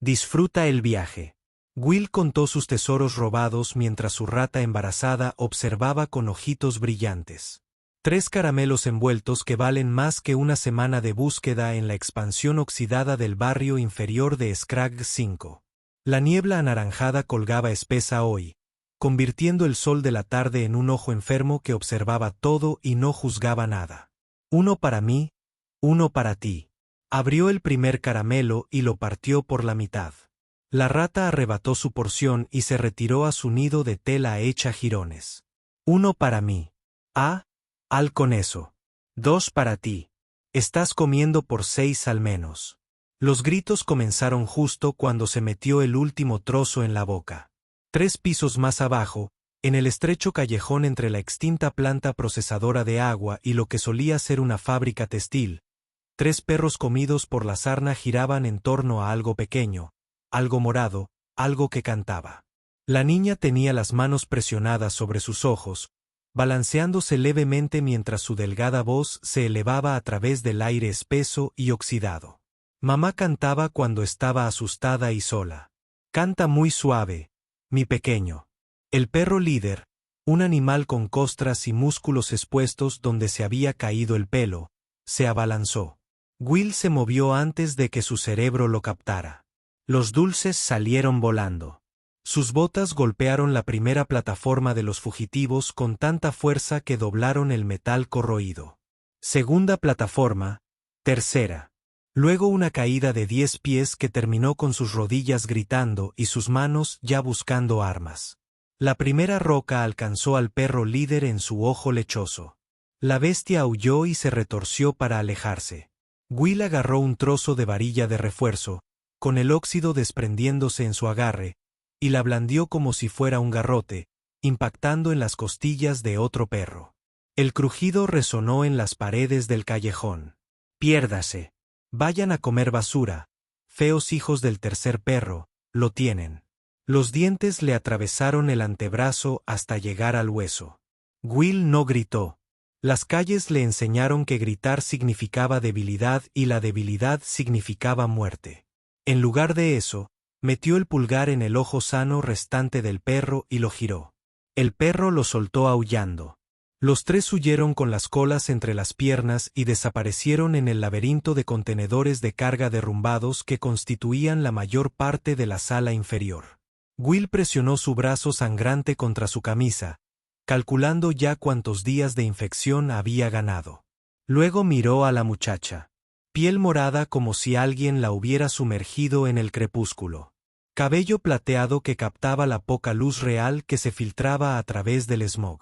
Disfruta el viaje. Will contó sus tesoros robados mientras su rata embarazada observaba con ojitos brillantes. 3 caramelos envueltos que valen más que una semana de búsqueda en la expansión oxidada del barrio inferior de Scrag 5. La niebla anaranjada colgaba espesa hoy, convirtiendo el sol de la tarde en un ojo enfermo que observaba todo y no juzgaba nada. Uno para mí, uno para ti. Abrió el primer caramelo y lo partió por la mitad. La rata arrebató su porción y se retiró a su nido de tela hecha jirones. Uno para mí. Ah, al con eso. 2 para ti. Estás comiendo por 6 al menos. Los gritos comenzaron justo cuando se metió el último trozo en la boca. 3 pisos más abajo, en el estrecho callejón entre la extinta planta procesadora de agua y lo que solía ser una fábrica textil, 3 perros comidos por la sarna giraban en torno a algo pequeño, algo morado, algo que cantaba. La niña tenía las manos presionadas sobre sus ojos, balanceándose levemente mientras su delgada voz se elevaba a través del aire espeso y oxidado. Mamá cantaba cuando estaba asustada y sola. Canta muy suave, mi pequeño. El perro líder, un animal con costras y músculos expuestos donde se había caído el pelo, se abalanzó. Will se movió antes de que su cerebro lo captara. Los dulces salieron volando. Sus botas golpearon la primera plataforma de los fugitivos con tanta fuerza que doblaron el metal corroído. Segunda plataforma, tercera. Luego una caída de 10 pies que terminó con sus rodillas gritando y sus manos ya buscando armas. La primera roca alcanzó al perro líder en su ojo lechoso. La bestia aulló y se retorció para alejarse. Will agarró un trozo de varilla de refuerzo, con el óxido desprendiéndose en su agarre, y la blandió como si fuera un garrote, impactando en las costillas de otro perro. El crujido resonó en las paredes del callejón. Piérdase. Vayan a comer basura. Feos hijos del tercer perro, lo tienen. Los dientes le atravesaron el antebrazo hasta llegar al hueso. Will no gritó. Las calles le enseñaron que gritar significaba debilidad y la debilidad significaba muerte. En lugar de eso, metió el pulgar en el ojo sano restante del perro y lo giró. El perro lo soltó aullando. Los 3 huyeron con las colas entre las piernas y desaparecieron en el laberinto de contenedores de carga derrumbados que constituían la mayor parte de la sala inferior. Will presionó su brazo sangrante contra su camisa, calculando ya cuántos días de infección había ganado. Luego miró a la muchacha. Piel morada como si alguien la hubiera sumergido en el crepúsculo. Cabello plateado que captaba la poca luz real que se filtraba a través del smog.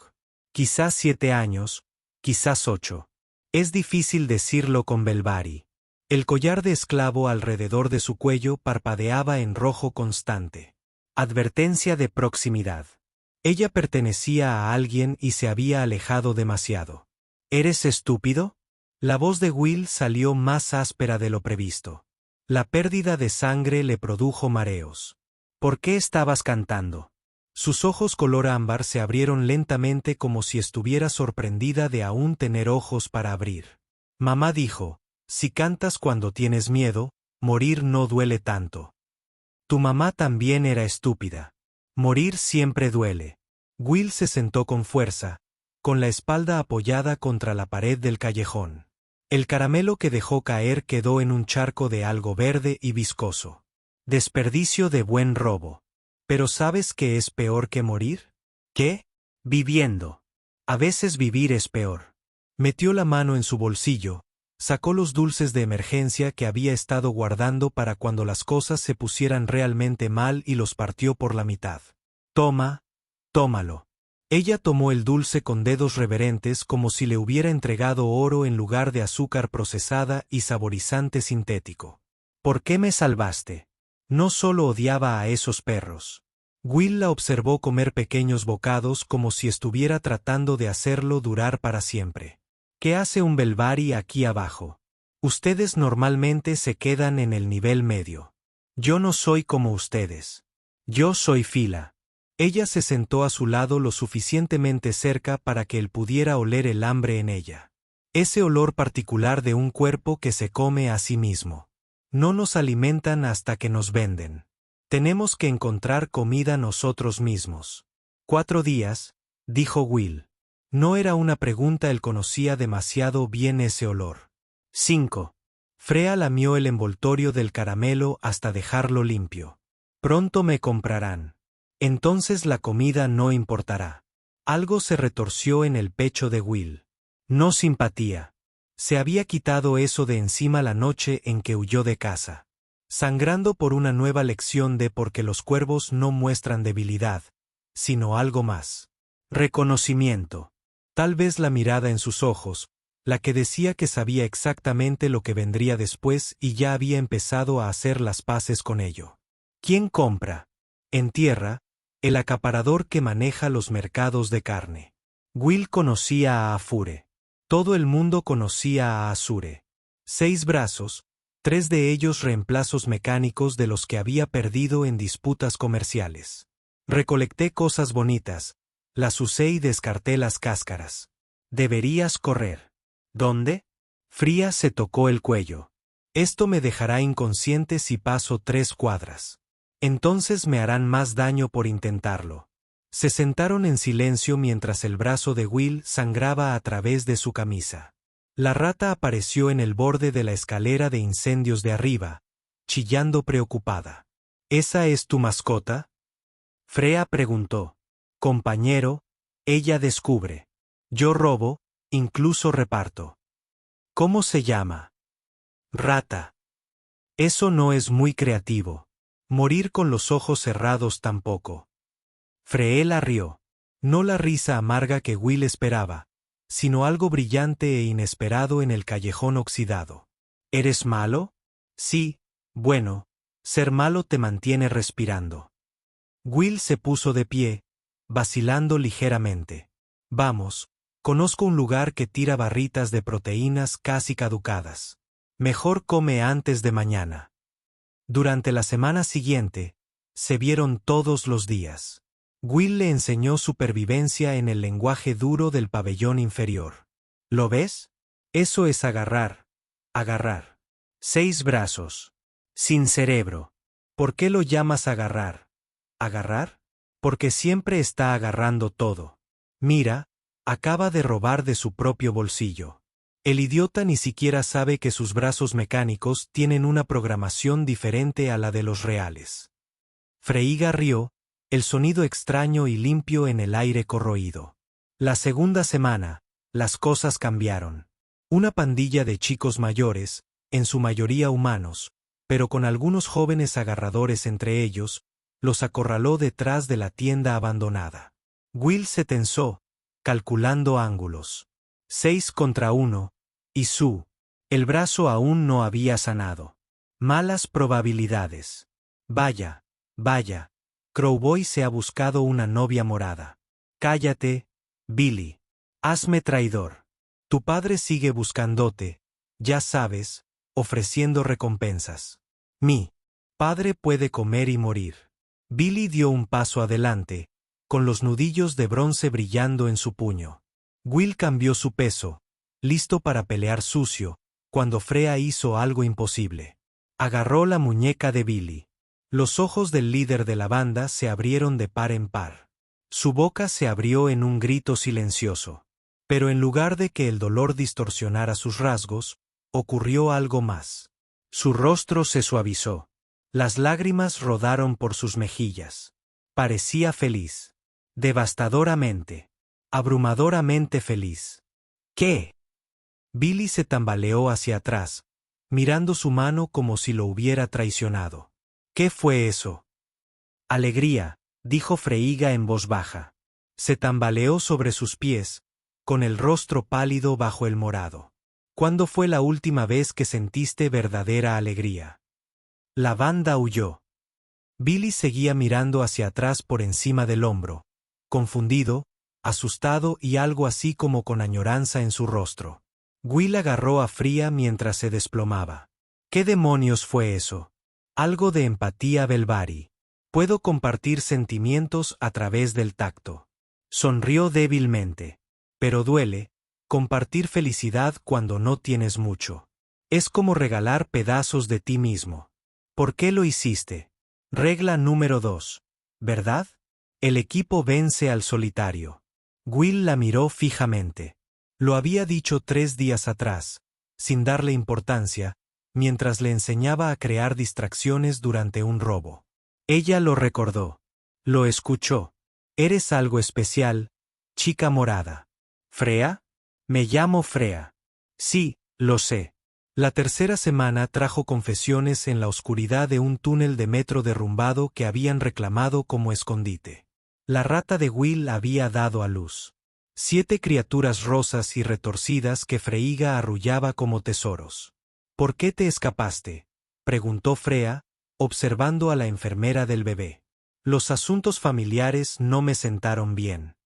Quizás 7 años, quizás 8. Es difícil decirlo con Belvari. El collar de esclavo alrededor de su cuello parpadeaba en rojo constante. Advertencia de proximidad. Ella pertenecía a alguien y se había alejado demasiado. ¿Eres estúpido? La voz de Will salió más áspera de lo previsto. La pérdida de sangre le produjo mareos. ¿Por qué estabas cantando? Sus ojos color ámbar se abrieron lentamente como si estuviera sorprendida de aún tener ojos para abrir. Mamá dijo, si cantas cuando tienes miedo, morir no duele tanto. Tu mamá también era estúpida. Morir siempre duele. Will se sentó con fuerza, con la espalda apoyada contra la pared del callejón. El caramelo que dejó caer quedó en un charco de algo verde y viscoso. Desperdicio de buen robo. ¿Pero sabes qué es peor que morir? ¿Qué? Viviendo. A veces vivir es peor. Metió la mano en su bolsillo, sacó los dulces de emergencia que había estado guardando para cuando las cosas se pusieran realmente mal y los partió por la mitad. Toma, tómalo. Ella tomó el dulce con dedos reverentes como si le hubiera entregado oro en lugar de azúcar procesada y saborizante sintético. ¿Por qué me salvaste? No solo odiaba a esos perros. Will la observó comer pequeños bocados como si estuviera tratando de hacerlo durar para siempre. ¿Qué hace un Belvari aquí abajo? Ustedes normalmente se quedan en el nivel medio. Yo no soy como ustedes. Yo soy Fila. Ella se sentó a su lado lo suficientemente cerca para que él pudiera oler el hambre en ella. Ese olor particular de un cuerpo que se come a sí mismo. No nos alimentan hasta que nos venden. Tenemos que encontrar comida nosotros mismos. 4 días, dijo Will. No era una pregunta, él conocía demasiado bien ese olor. 5. Freya lamió el envoltorio del caramelo hasta dejarlo limpio. Pronto me comprarán. Entonces la comida no importará. Algo se retorció en el pecho de Will. No simpatía. Se había quitado eso de encima la noche en que huyó de casa. Sangrando por una nueva lección de por qué los cuervos no muestran debilidad, sino algo más. Reconocimiento. Tal vez la mirada en sus ojos, la que decía que sabía exactamente lo que vendría después y ya había empezado a hacer las paces con ello. ¿Quién compra? En tierra, el acaparador que maneja los mercados de carne. Will conocía a Afure. Todo el mundo conocía a Azure. 6 brazos, 3 de ellos reemplazos mecánicos de los que había perdido en disputas comerciales. Recolecté cosas bonitas, las usé y descarté las cáscaras. Deberías correr. ¿Dónde? Fría se tocó el cuello. Esto me dejará inconsciente si paso 3 cuadras. Entonces me harán más daño por intentarlo. Se sentaron en silencio mientras el brazo de Will sangraba a través de su camisa. La rata apareció en el borde de la escalera de incendios de arriba, chillando preocupada. ¿Esa es tu mascota? Freya preguntó. Compañero, ella descubre. Yo robo, incluso reparto. ¿Cómo se llama? Rata. Eso no es muy creativo. Morir con los ojos cerrados tampoco. Freya rió. No la risa amarga que Will esperaba, sino algo brillante e inesperado en el callejón oxidado. ¿Eres malo? Sí, bueno, ser malo te mantiene respirando. Will se puso de pie, vacilando ligeramente. Vamos, conozco un lugar que tira barritas de proteínas casi caducadas. Mejor come antes de mañana. Durante la semana siguiente, se vieron todos los días. Will le enseñó supervivencia en el lenguaje duro del pabellón inferior. ¿Lo ves? Eso es agarrar. Agarrar. 6 brazos. Sin cerebro. ¿Por qué lo llamas agarrar? ¿Agarrar? Porque siempre está agarrando todo. Mira, acaba de robar de su propio bolsillo. El idiota ni siquiera sabe que sus brazos mecánicos tienen una programación diferente a la de los reales. Freya rió, el sonido extraño y limpio en el aire corroído. La segunda semana, las cosas cambiaron. Una pandilla de chicos mayores, en su mayoría humanos, pero con algunos jóvenes agarradores entre ellos, los acorraló detrás de la tienda abandonada. Will se tensó, calculando ángulos. 6 contra 1, y el brazo aún no había sanado. Malas probabilidades. Vaya, vaya. Crowboy se ha buscado una novia morada. Cállate, Billy. Hazme traidor. Tu padre sigue buscándote, ya sabes, ofreciendo recompensas. Mi padre puede comer y morir. Billy dio un paso adelante, con los nudillos de bronce brillando en su puño. Will cambió su peso, listo para pelear sucio, cuando Freya hizo algo imposible. Agarró la muñeca de Billy. Los ojos del líder de la banda se abrieron de par en par. Su boca se abrió en un grito silencioso. Pero en lugar de que el dolor distorsionara sus rasgos, ocurrió algo más. Su rostro se suavizó. Las lágrimas rodaron por sus mejillas. Parecía feliz. Devastadoramente. Abrumadoramente feliz. ¿Qué? Billy se tambaleó hacia atrás, mirando su mano como si lo hubiera traicionado. ¿Qué fue eso? Alegría, dijo Freya en voz baja. Se tambaleó sobre sus pies, con el rostro pálido bajo el morado. ¿Cuándo fue la última vez que sentiste verdadera alegría? La banda huyó. Billy seguía mirando hacia atrás por encima del hombro, confundido, asustado y algo así como con añoranza en su rostro. Will agarró a Freya mientras se desplomaba. ¿Qué demonios fue eso? Algo de empatía Belvari. Puedo compartir sentimientos a través del tacto. Sonrió débilmente. Pero duele, compartir felicidad cuando no tienes mucho. Es como regalar pedazos de ti mismo. ¿Por qué lo hiciste? Regla número 2. ¿Verdad? El equipo vence al solitario. Will la miró fijamente. Lo había dicho 3 días atrás, sin darle importancia, mientras le enseñaba a crear distracciones durante un robo. Ella lo recordó. Lo escuchó. Eres algo especial, chica morada. ¿Frea? Me llamo Frea. Sí, lo sé. La tercera semana trajo confesiones en la oscuridad de un túnel de metro derrumbado que habían reclamado como escondite. La rata de Will había dado a luz 7 criaturas rosas y retorcidas que Freyga arrullaba como tesoros. ¿Por qué te escapaste?, preguntó Frea, observando a la enfermera del bebé. Los asuntos familiares no me sentaron bien.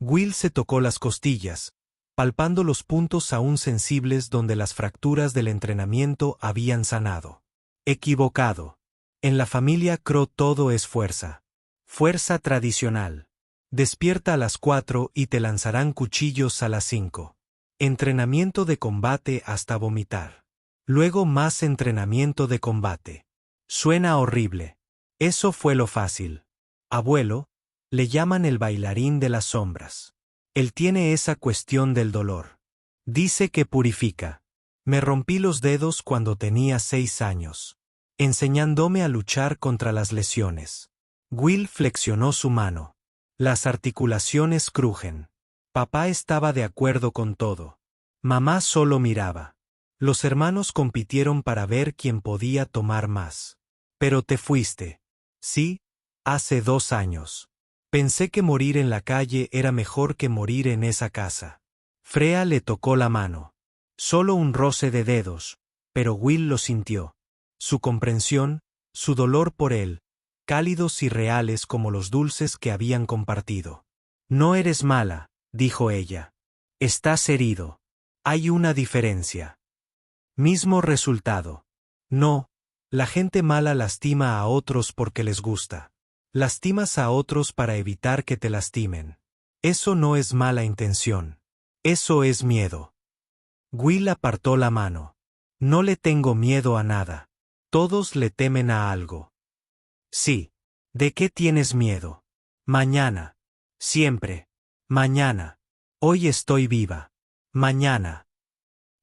Will se tocó las costillas, palpando los puntos aún sensibles donde las fracturas del entrenamiento habían sanado. Equivocado. En la familia Crow todo es fuerza. Fuerza tradicional. Despierta a las 4 y te lanzarán cuchillos a las 5. Entrenamiento de combate hasta vomitar. Luego más entrenamiento de combate. Suena horrible. Eso fue lo fácil. Abuelo, le llaman el bailarín de las sombras. Él tiene esa cuestión del dolor. Dice que purifica. Me rompí los dedos cuando tenía 6 años, enseñándome a luchar contra las lesiones. Will flexionó su mano. Las articulaciones crujen. Papá estaba de acuerdo con todo. Mamá solo miraba. Los hermanos compitieron para ver quién podía tomar más. Pero te fuiste. Sí, hace 2 años. Pensé que morir en la calle era mejor que morir en esa casa. Frea le tocó la mano. Solo un roce de dedos, pero Will lo sintió. Su comprensión, su dolor por él, cálidos y reales como los dulces que habían compartido. No eres mala, dijo ella. Estás herido. Hay una diferencia. Mismo resultado. No, la gente mala lastima a otros porque les gusta. Lastimas a otros para evitar que te lastimen. Eso no es mala intención. Eso es miedo. Will apartó la mano. No le tengo miedo a nada. Todos le temen a algo. Sí. ¿De qué tienes miedo? Mañana. Siempre. Mañana. Hoy estoy viva. Mañana.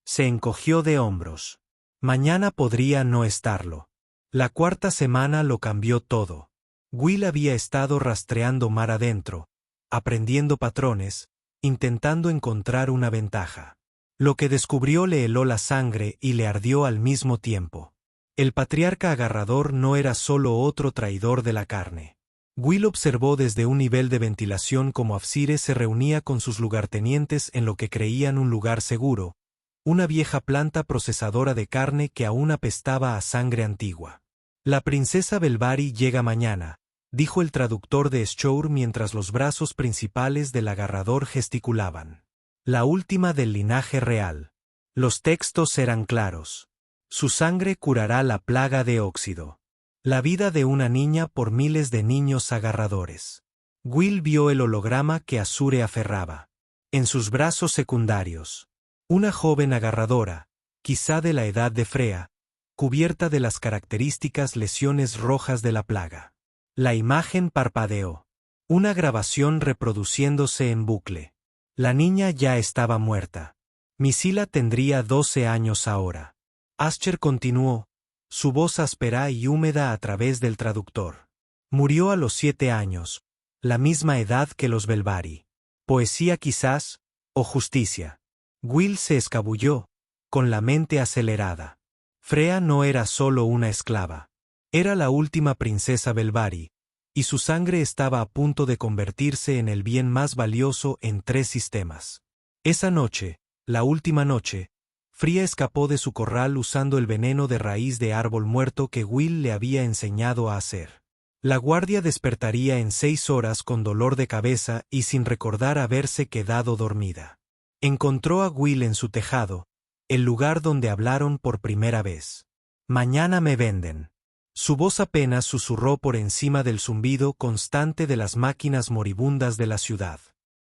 Se encogió de hombros. Mañana podría no estarlo. La 4ª semana lo cambió todo. Will había estado rastreando mar adentro, aprendiendo patrones, intentando encontrar una ventaja. Lo que descubrió le heló la sangre y le ardió al mismo tiempo. El patriarca agarrador no era solo otro traidor de la carne. Will observó desde un nivel de ventilación cómo Afsire se reunía con sus lugartenientes en lo que creían un lugar seguro, una vieja planta procesadora de carne que aún apestaba a sangre antigua. La princesa Belvari llega mañana, dijo el traductor de Shour mientras los brazos principales del agarrador gesticulaban. La última del linaje real. Los textos eran claros. Su sangre curará la plaga de óxido. La vida de una niña por miles de niños agarradores. Will vio el holograma que Azure aferraba. En sus brazos secundarios. Una joven agarradora, quizá de la edad de Frea, cubierta de las características lesiones rojas de la plaga. La imagen parpadeó. Una grabación reproduciéndose en bucle. La niña ya estaba muerta. Misila tendría 12 años ahora. Ascher continuó, su voz áspera y húmeda a través del traductor. Murió a los 7 años, la misma edad que los Belvari. Poesía quizás, o justicia. Will se escabulló, con la mente acelerada. Frea no era solo una esclava. Era la última princesa Belvari, y su sangre estaba a punto de convertirse en el bien más valioso en 3 sistemas. Esa noche, la última noche, Fría escapó de su corral usando el veneno de raíz de árbol muerto que Will le había enseñado a hacer. La guardia despertaría en 6 horas con dolor de cabeza y sin recordar haberse quedado dormida. Encontró a Will en su tejado, el lugar donde hablaron por primera vez. Mañana me venden. Su voz apenas susurró por encima del zumbido constante de las máquinas moribundas de la ciudad.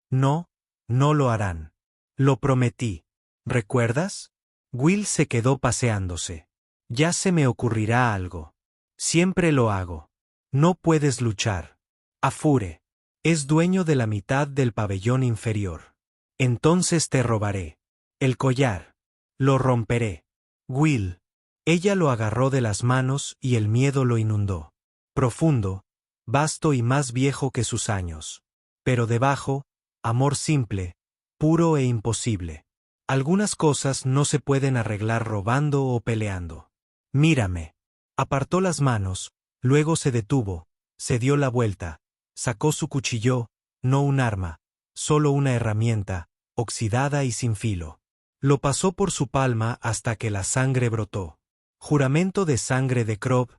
No, no lo harán. Lo prometí. ¿Recuerdas? Will se quedó paseándose. Ya se me ocurrirá algo. Siempre lo hago. No puedes luchar. Afure. Es dueño de la mitad del pabellón inferior. Entonces te robaré. El collar. Lo romperé. Will. Ella lo agarró de las manos y el miedo lo inundó. Profundo, vasto y más viejo que sus años. Pero debajo, amor simple, puro e imposible. Algunas cosas no se pueden arreglar robando o peleando. Mírame. Apartó las manos, luego se detuvo, se dio la vuelta, sacó su cuchillo, no un arma, solo una herramienta, oxidada y sin filo. Lo pasó por su palma hasta que la sangre brotó. Juramento de sangre de Krob,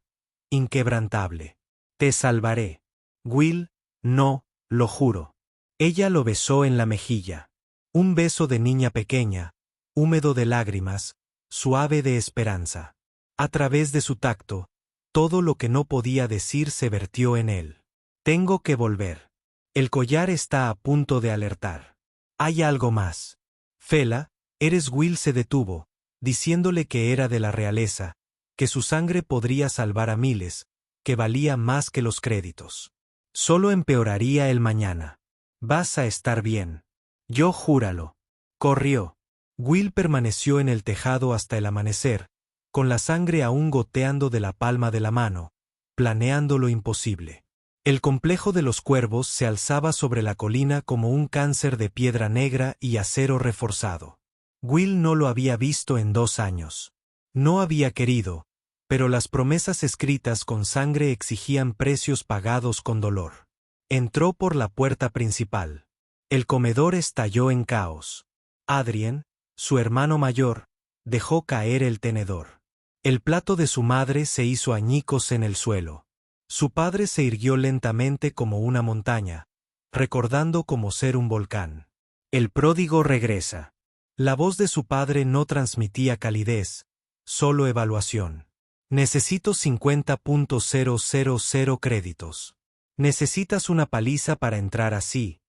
inquebrantable. Te salvaré. Will, no, lo juro. Ella lo besó en la mejilla. Un beso de niña pequeña, húmedo de lágrimas, suave de esperanza. A través de su tacto, todo lo que no podía decir se vertió en él. Tengo que volver. El collar está a punto de alertar. Hay algo más. Fela, eres Will se detuvo, diciéndole que era de la realeza, que su sangre podría salvar a miles, que valía más que los créditos. Solo empeoraría el mañana. Vas a estar bien. Yo júralo. Corrió. Will permaneció en el tejado hasta el amanecer, con la sangre aún goteando de la palma de la mano, planeando lo imposible. El complejo de los cuervos se alzaba sobre la colina como un cáncer de piedra negra y acero reforzado. Will no lo había visto en 2 años. No había querido, pero las promesas escritas con sangre exigían precios pagados con dolor. Entró por la puerta principal. El comedor estalló en caos. Adrien, su hermano mayor, dejó caer el tenedor. El plato de su madre se hizo añicos en el suelo. Su padre se irguió lentamente como una montaña, recordando cómo ser un volcán. El pródigo regresa. La voz de su padre no transmitía calidez, solo evaluación. Necesito 50.000 créditos. Necesitas una paliza para entrar así,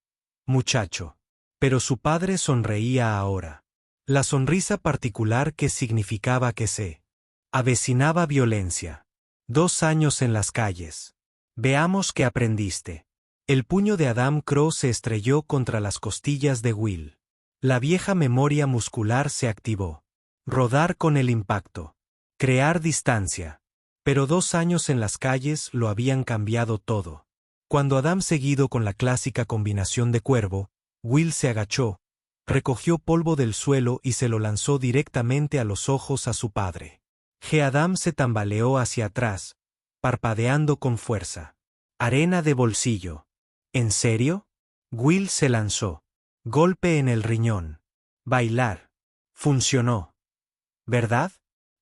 muchacho. Pero su padre sonreía ahora. La sonrisa particular que significaba que se avecinaba violencia. 2 años en las calles. Veamos qué aprendiste. El puño de Adam Crow se estrelló contra las costillas de Will. La vieja memoria muscular se activó. Rodar con el impacto. Crear distancia. Pero 2 años en las calles lo habían cambiado todo. Cuando Adam seguido con la clásica combinación de cuervo, Will se agachó, recogió polvo del suelo y se lo lanzó directamente a los ojos a su padre. Adam se tambaleó hacia atrás, parpadeando con fuerza. Arena de bolsillo. ¿En serio? Will se lanzó. Golpe en el riñón. Bailar. Funcionó. ¿Verdad?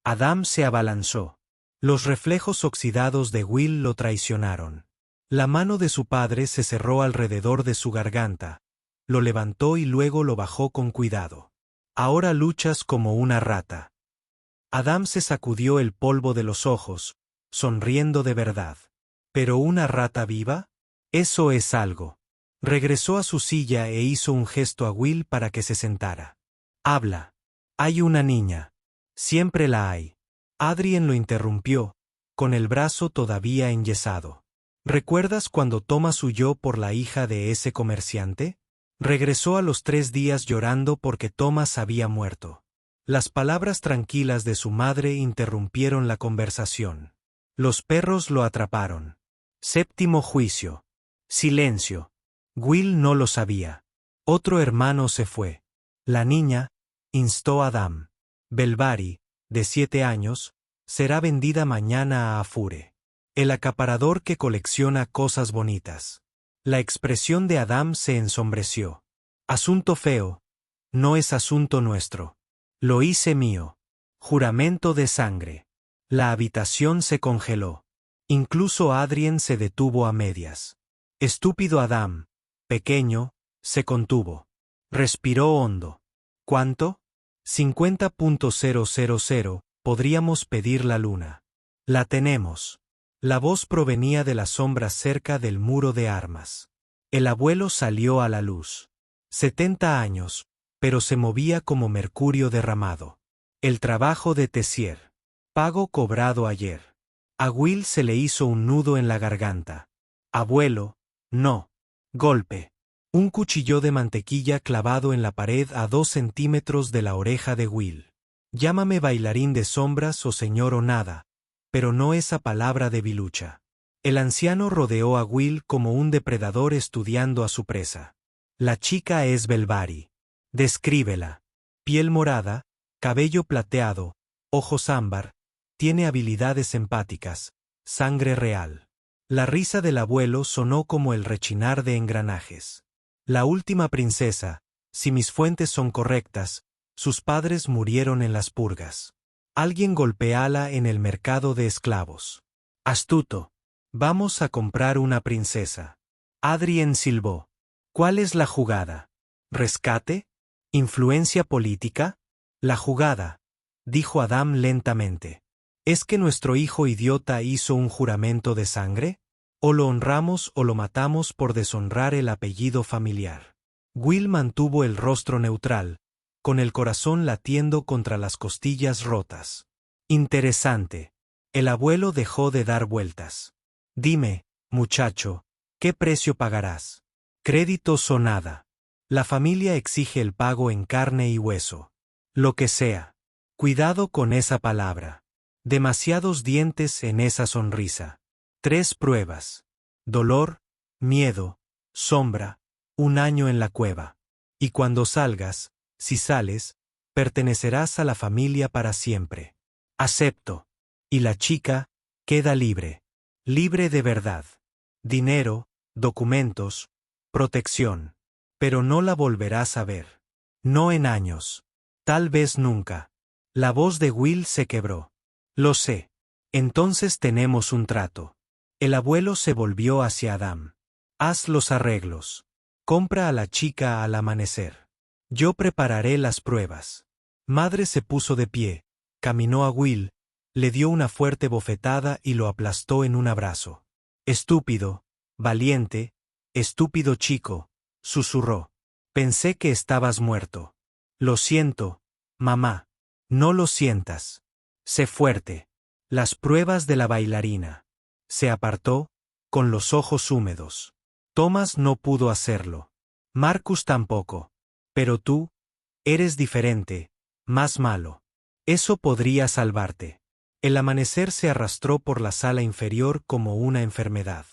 Adam se abalanzó. Los reflejos oxidados de Will lo traicionaron. La mano de su padre se cerró alrededor de su garganta. Lo levantó y luego lo bajó con cuidado. Ahora luchas como una rata. Adam se sacudió el polvo de los ojos, sonriendo de verdad. ¿Pero una rata viva? Eso es algo. Regresó a su silla e hizo un gesto a Will para que se sentara. Habla. Hay una niña. Siempre la hay. Adrien lo interrumpió, con el brazo todavía enyesado. ¿Recuerdas cuando Thomas huyó por la hija de ese comerciante? Regresó a los 3 días llorando porque Thomas había muerto. Las palabras tranquilas de su madre interrumpieron la conversación. Los perros lo atraparon. Séptimo juicio. Silencio. Will no lo sabía. Otro hermano se fue. La niña, instó Adam. Belvari, de 7 años, será vendida mañana a Afure. El acaparador que colecciona cosas bonitas. La expresión de Adam se ensombreció. Asunto feo. No es asunto nuestro. Lo hice mío. Juramento de sangre. La habitación se congeló. Incluso Adrien se detuvo a medias. Estúpido Adam, pequeño, se contuvo. Respiró hondo. ¿Cuánto? 50.000. Podríamos pedir la luna. La tenemos. La voz provenía de las sombras cerca del muro de armas. El abuelo salió a la luz. 70 años, pero se movía como mercurio derramado. El trabajo de Tessier. Pago cobrado ayer. A Will se le hizo un nudo en la garganta. Abuelo, no. Golpe. Un cuchillo de mantequilla clavado en la pared a 2 centímetros de la oreja de Will. Llámame bailarín de sombras o señor o nada, pero no esa palabra de bilucha. El anciano rodeó a Will como un depredador estudiando a su presa. La chica es Belvari. Descríbela. Piel morada, cabello plateado, ojos ámbar, tiene habilidades empáticas, sangre real. La risa del abuelo sonó como el rechinar de engranajes. La última princesa, si mis fuentes son correctas, sus padres murieron en las purgas. Alguien golpeala en el mercado de esclavos. Astuto. Vamos a comprar una princesa. Adrien silbó. ¿Cuál es la jugada? ¿Rescate? ¿Influencia política? La jugada, dijo Adam lentamente. ¿Es que nuestro hijo idiota hizo un juramento de sangre? O lo honramos o lo matamos por deshonrar el apellido familiar. Will mantuvo el rostro neutral, con el corazón latiendo contra las costillas rotas. Interesante. El abuelo dejó de dar vueltas. Dime, muchacho, ¿qué precio pagarás? Créditos o nada. La familia exige el pago en carne y hueso. Lo que sea. Cuidado con esa palabra. Demasiados dientes en esa sonrisa. 3 pruebas. Dolor, miedo, sombra, 1 año en la cueva. Y cuando salgas, si sales, pertenecerás a la familia para siempre. Acepto. Y la chica queda libre. Libre de verdad. Dinero, documentos, protección. Pero no la volverás a ver. No en años. Tal vez nunca. La voz de Will se quebró. Lo sé. Entonces tenemos un trato. El abuelo se volvió hacia Adam. Haz los arreglos. Compra a la chica al amanecer. Yo prepararé las pruebas. Madre se puso de pie, caminó a Will, le dio una fuerte bofetada y lo aplastó en un abrazo. Estúpido, valiente, estúpido chico, susurró. Pensé que estabas muerto. Lo siento, mamá. No lo sientas. Sé fuerte. Las pruebas de la bailarina. Se apartó, con los ojos húmedos. Thomas no pudo hacerlo. Marcus tampoco. Pero tú, eres diferente, más malo. Eso podría salvarte. El amanecer se arrastró por la sala inferior como una enfermedad.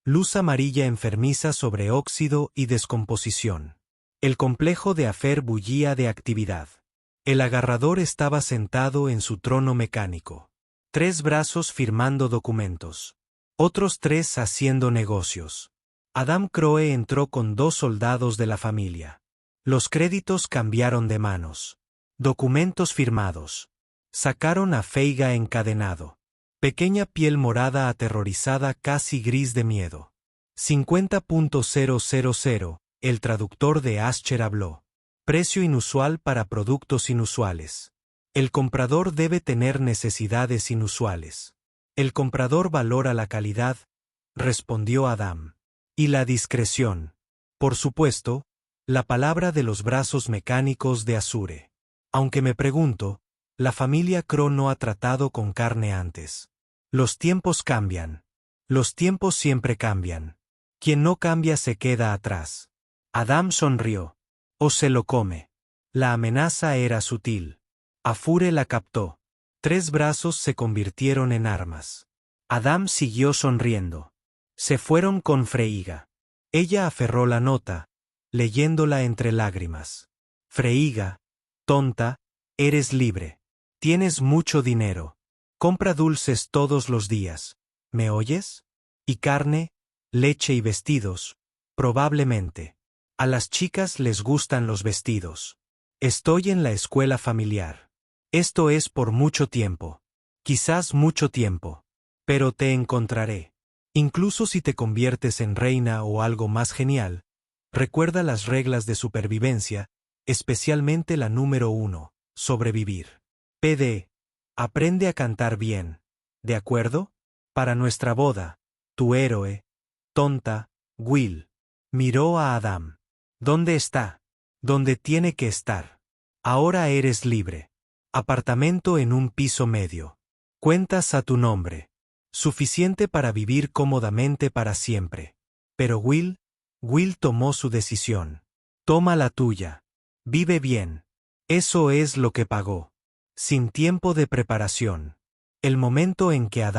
Luz amarilla enfermiza sobre óxido y descomposición. El complejo de Afer bullía de actividad. El agarrador estaba sentado en su trono mecánico. 3 brazos firmando documentos. Otros 3 haciendo negocios. Adam Crowe entró con 2 soldados de la familia. Los créditos cambiaron de manos. Documentos firmados. Sacaron a Feiga encadenado. Pequeña piel morada aterrorizada casi gris de miedo. 50.000, el traductor de Ascher habló. Precio inusual para productos inusuales. El comprador debe tener necesidades inusuales. El comprador valora la calidad, respondió Adam. Y la discreción. Por supuesto, la palabra de los brazos mecánicos de Azure. Aunque me pregunto, la familia Crowe no ha tratado con carne antes. Los tiempos cambian. Los tiempos siempre cambian. Quien no cambia se queda atrás. Adam sonrió. O se lo come. La amenaza era sutil. Afure la captó. 3 brazos se convirtieron en armas. Adam siguió sonriendo. Se fueron con Freiga. Ella aferró la nota, leyéndola entre lágrimas. Freiga, tonta, eres libre. Tienes mucho dinero. Compra dulces todos los días. ¿Me oyes? Y carne, leche y vestidos, probablemente. A las chicas les gustan los vestidos. Estoy en la escuela familiar. Esto es por mucho tiempo. Quizás mucho tiempo. Pero te encontraré. Incluso si te conviertes en reina o algo más genial, recuerda las reglas de supervivencia, especialmente la número 1, sobrevivir. PD. Aprende a cantar bien. ¿De acuerdo? Para nuestra boda, tu héroe, tonta, Will. Miró a Adam. ¿Dónde está? ¿Dónde tiene que estar? Ahora eres libre. Apartamento en un piso medio. Cuentas a tu nombre. Suficiente para vivir cómodamente para siempre. Pero Will tomó su decisión. Toma la tuya. Vive bien. Eso es lo que pagó. Sin tiempo de preparación. El momento en que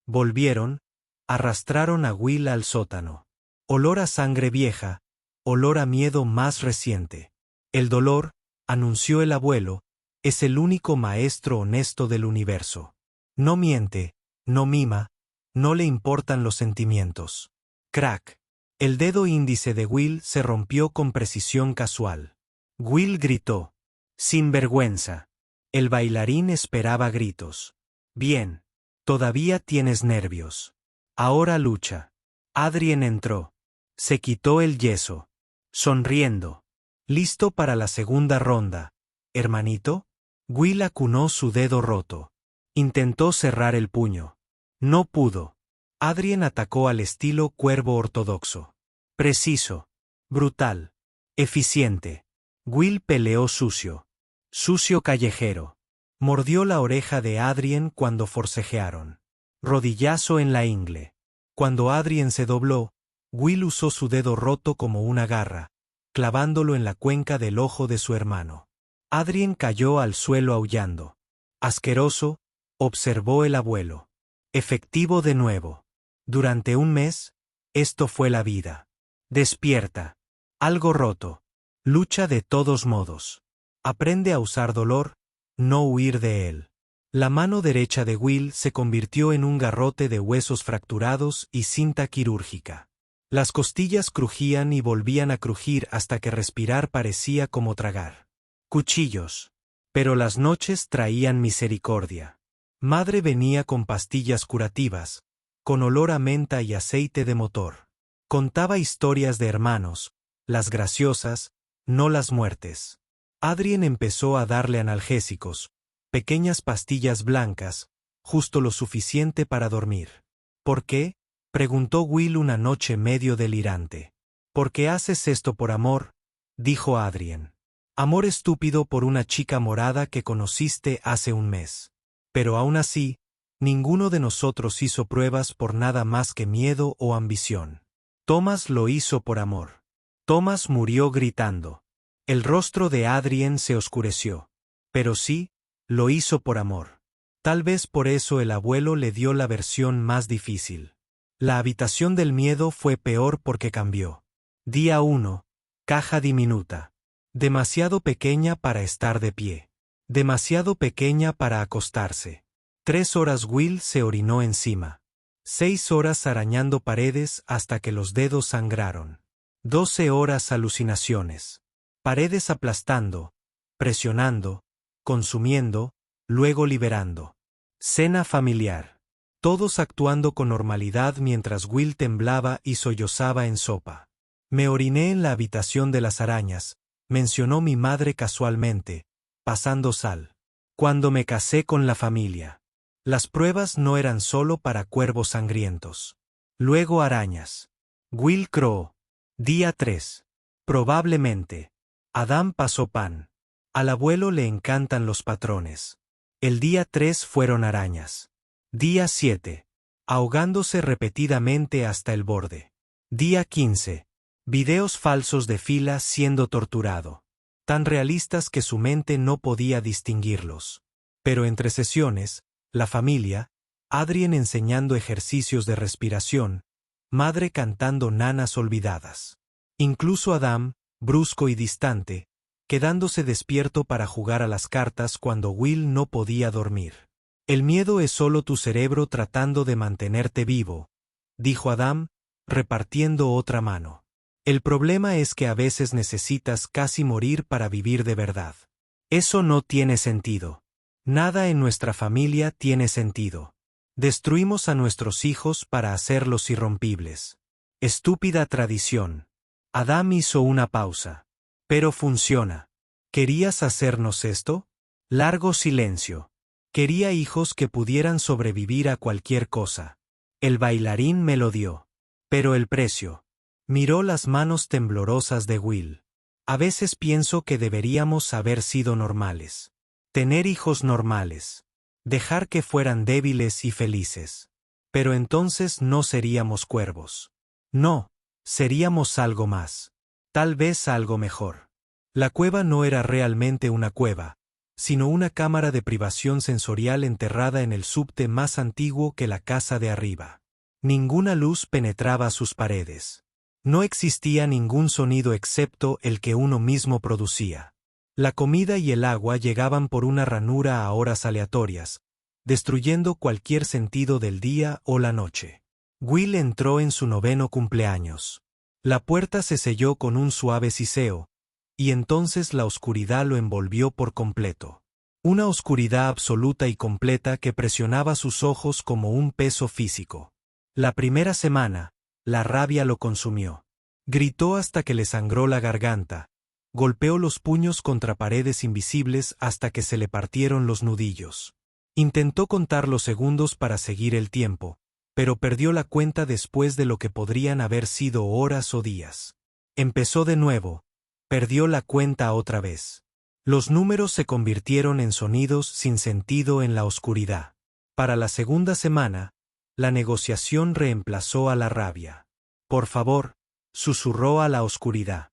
volvieron, arrastraron a Will al sótano. Olor a sangre vieja, olor a miedo más reciente. El dolor, anunció el abuelo, es el único maestro honesto del universo. No miente, no mima, no le importan los sentimientos. Crack. El dedo índice de Will se rompió con precisión casual. Will gritó. Sin vergüenza. El bailarín esperaba gritos. Bien. Todavía tienes nervios. Ahora lucha. Adrien entró. Se quitó el yeso. Sonriendo. ¿Listo para la segunda ronda, hermanito? Will acunó su dedo roto. Intentó cerrar el puño. No pudo. Adrien atacó al estilo cuervo ortodoxo. Preciso. Brutal. Eficiente. Will peleó sucio. Sucio callejero. Mordió la oreja de Adrien cuando forcejearon. Rodillazo en la ingle. Cuando Adrien se dobló, Will usó su dedo roto como una garra, clavándolo en la cuenca del ojo de su hermano. Adrien cayó al suelo aullando. Asqueroso, observó el abuelo. Efectivo de nuevo. Durante un mes, esto fue la vida. Despierta. Algo roto. Lucha de todos modos. Aprende a usar dolor, no huir de él. La mano derecha de Will se convirtió en un garrote de huesos fracturados y cinta quirúrgica. Las costillas crujían y volvían a crujir hasta que respirar parecía como tragar. Cuchillos. Pero las noches traían misericordia. Madre venía con pastillas curativas, con olor a menta y aceite de motor. Contaba historias de hermanos, las graciosas, no las muertes. Adrien empezó a darle analgésicos, pequeñas pastillas blancas, justo lo suficiente para dormir. ¿Por qué? Preguntó Will una noche medio delirante. ¿Por qué haces esto por amor? Dijo Adrien. Amor estúpido por una chica morada que conociste hace un mes. Pero aún así, ninguno de nosotros hizo pruebas por nada más que miedo o ambición. Thomas lo hizo por amor. Thomas murió gritando. El rostro de Adrien se oscureció. Pero sí, lo hizo por amor. Tal vez por eso el abuelo le dio la versión más difícil. La habitación del miedo fue peor porque cambió. Día 1. Caja diminuta. Demasiado pequeña para estar de pie. Demasiado pequeña para acostarse. 3 horas Will se orinó encima. 6 horas arañando paredes hasta que los dedos sangraron. 12 horas alucinaciones. Paredes aplastando, presionando, consumiendo, luego liberando. Cena familiar. Todos actuando con normalidad mientras Will temblaba y sollozaba en sopa. Me oriné en la habitación de las arañas, mencionó mi madre casualmente, pasando sal. Cuando me casé con la familia. Las pruebas no eran solo para cuervos sangrientos. Luego arañas. Will croó. Día 3. Probablemente. Adam pasó pan. Al abuelo le encantan los patrones. El día 3 fueron arañas. Día 7. Ahogándose repetidamente hasta el borde. Día 15. Videos falsos de fila siendo torturado. Tan realistas que su mente no podía distinguirlos. Pero entre sesiones, la familia, Adrien enseñando ejercicios de respiración, madre cantando nanas olvidadas. Incluso Adam, brusco y distante, quedándose despierto para jugar a las cartas cuando Will no podía dormir. El miedo es solo tu cerebro tratando de mantenerte vivo, dijo Adam, repartiendo otra mano. El problema es que a veces necesitas casi morir para vivir de verdad. Eso no tiene sentido. Nada en nuestra familia tiene sentido. Destruimos a nuestros hijos para hacerlos irrompibles. Estúpida tradición. Adam hizo una pausa. Pero funciona. ¿Querías hacernos esto? Largo silencio. Quería hijos que pudieran sobrevivir a cualquier cosa. El bailarín me lo dio. Pero el precio. Miró las manos temblorosas de Will. A veces pienso que deberíamos haber sido normales. Tener hijos normales. Dejar que fueran débiles y felices. Pero entonces no seríamos cuervos. No, seríamos algo más. Tal vez algo mejor. La cueva no era realmente una cueva, sino una cámara de privación sensorial enterrada en el subte más antiguo que la casa de arriba. Ninguna luz penetraba sus paredes. No existía ningún sonido excepto el que uno mismo producía. La comida y el agua llegaban por una ranura a horas aleatorias, destruyendo cualquier sentido del día o la noche. Will entró en su 9º cumpleaños. La puerta se selló con un suave siseo, y entonces la oscuridad lo envolvió por completo. Una oscuridad absoluta y completa que presionaba sus ojos como un peso físico. La primera semana, la rabia lo consumió. Gritó hasta que le sangró la garganta, golpeó los puños contra paredes invisibles hasta que se le partieron los nudillos. Intentó contar los segundos para seguir el tiempo, pero perdió la cuenta después de lo que podrían haber sido horas o días. Empezó de nuevo, perdió la cuenta otra vez. Los números se convirtieron en sonidos sin sentido en la oscuridad. Para la segunda semana, la negociación reemplazó a la rabia. Por favor, susurró a la oscuridad.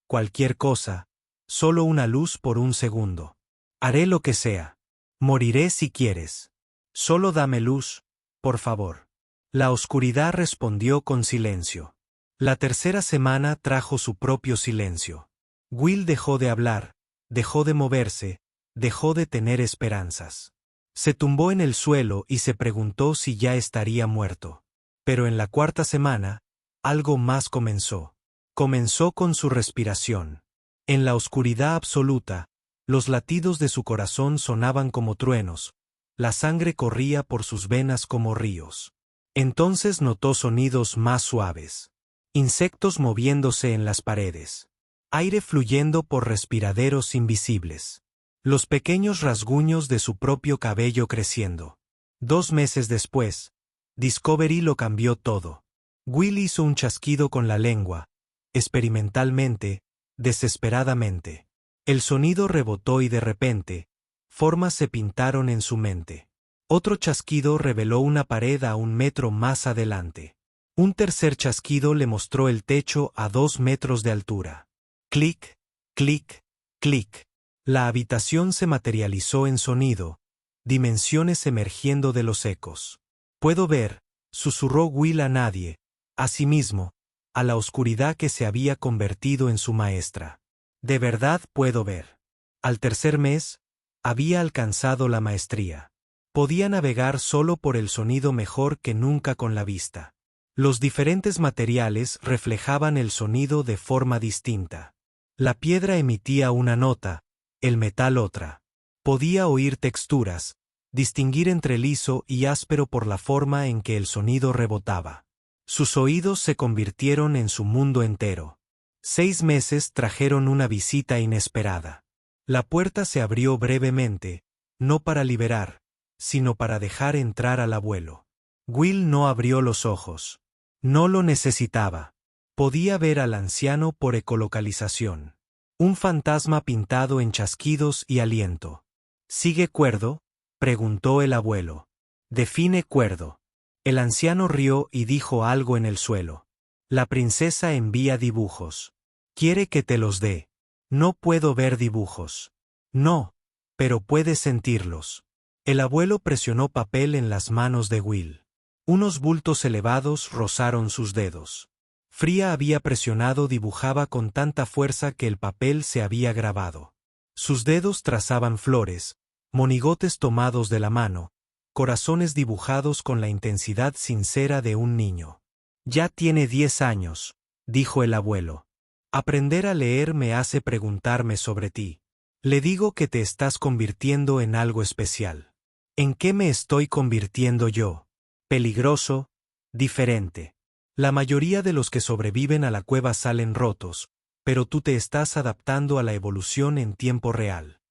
Cualquier cosa, solo una luz por un segundo. Haré lo que sea. Moriré si quieres. Solo dame luz, por favor. La oscuridad respondió con silencio. La tercera semana trajo su propio silencio. Will dejó de hablar, dejó de moverse, dejó de tener esperanzas. Se tumbó en el suelo y se preguntó si ya estaría muerto. Pero en la cuarta semana, algo más comenzó. Comenzó con su respiración. En la oscuridad absoluta, los latidos de su corazón sonaban como truenos, la sangre corría por sus venas como ríos. Entonces notó sonidos más suaves. Insectos moviéndose en las paredes. Aire fluyendo por respiraderos invisibles. Los pequeños rasguños de su propio cabello creciendo. 2 meses después, Discovery lo cambió todo. Will hizo un chasquido con la lengua, experimentalmente, desesperadamente. El sonido rebotó y de repente, formas se pintaron en su mente. Otro chasquido reveló una pared a 1 metro más adelante. Un tercer chasquido le mostró el techo a 2 metros de altura. Clic, clic, clic. La habitación se materializó en sonido, dimensiones emergiendo de los ecos. Puedo ver, susurró Will a nadie, a sí mismo, a la oscuridad que se había convertido en su maestra. De verdad puedo ver. Al tercer mes, había alcanzado la maestría. Podía navegar solo por el sonido mejor que nunca con la vista. Los diferentes materiales reflejaban el sonido de forma distinta. La piedra emitía una nota, el metal otra. Podía oír texturas, distinguir entre liso y áspero por la forma en que el sonido rebotaba. Sus oídos se convirtieron en su mundo entero. 6 meses trajeron una visita inesperada. La puerta se abrió brevemente, no para liberar, sino para dejar entrar al abuelo. Will no abrió los ojos. No lo necesitaba. Podía ver al anciano por ecolocalización. Un fantasma pintado en chasquidos y aliento. ¿Sigue cuerdo?, preguntó el abuelo. Define cuerdo. El anciano rió y dijo algo en el suelo. La princesa envía dibujos. Quiere que te los dé. No puedo ver dibujos. No, pero puedes sentirlos. El abuelo presionó papel en las manos de Will. Unos bultos elevados rozaron sus dedos. Fría había presionado dibujaba con tanta fuerza que el papel se había grabado. Sus dedos trazaban flores, monigotes tomados de la mano, corazones dibujados con la intensidad sincera de un niño. Ya tiene 10 años, dijo el abuelo. Aprender a leer me hace preguntarme sobre ti. Le digo que te estás convirtiendo en algo especial. ¿En qué me estoy convirtiendo yo? Peligroso, diferente. La mayoría de los que sobreviven a la cueva salen rotos, pero tú te estás adaptando a la evolución en tiempo real.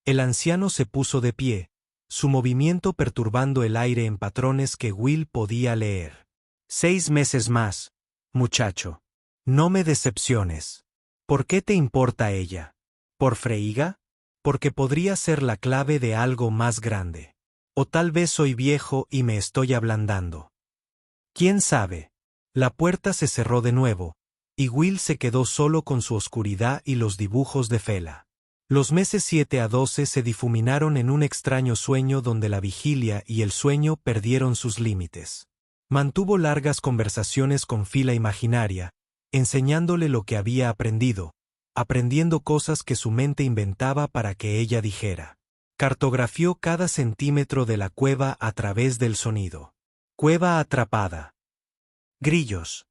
El anciano se puso de pie, su movimiento perturbando el aire en patrones que Will podía leer. 6 meses más, muchacho. No me decepciones. ¿Por qué te importa ella? ¿Por Freyja? porque podría ser la clave de algo más grande. O tal vez soy viejo y me estoy ablandando. ¿Quién sabe? La puerta se cerró de nuevo, y Will se quedó solo con su oscuridad y los dibujos de Fela. Los meses 7 a 12 se difuminaron en un extraño sueño donde la vigilia y el sueño perdieron sus límites. Mantuvo largas conversaciones con Fila imaginaria, enseñándole lo que había aprendiendo cosas que su mente inventaba para que ella dijera. Cartografió cada centímetro de la cueva a través del sonido. Cueva atrapada. Grillos.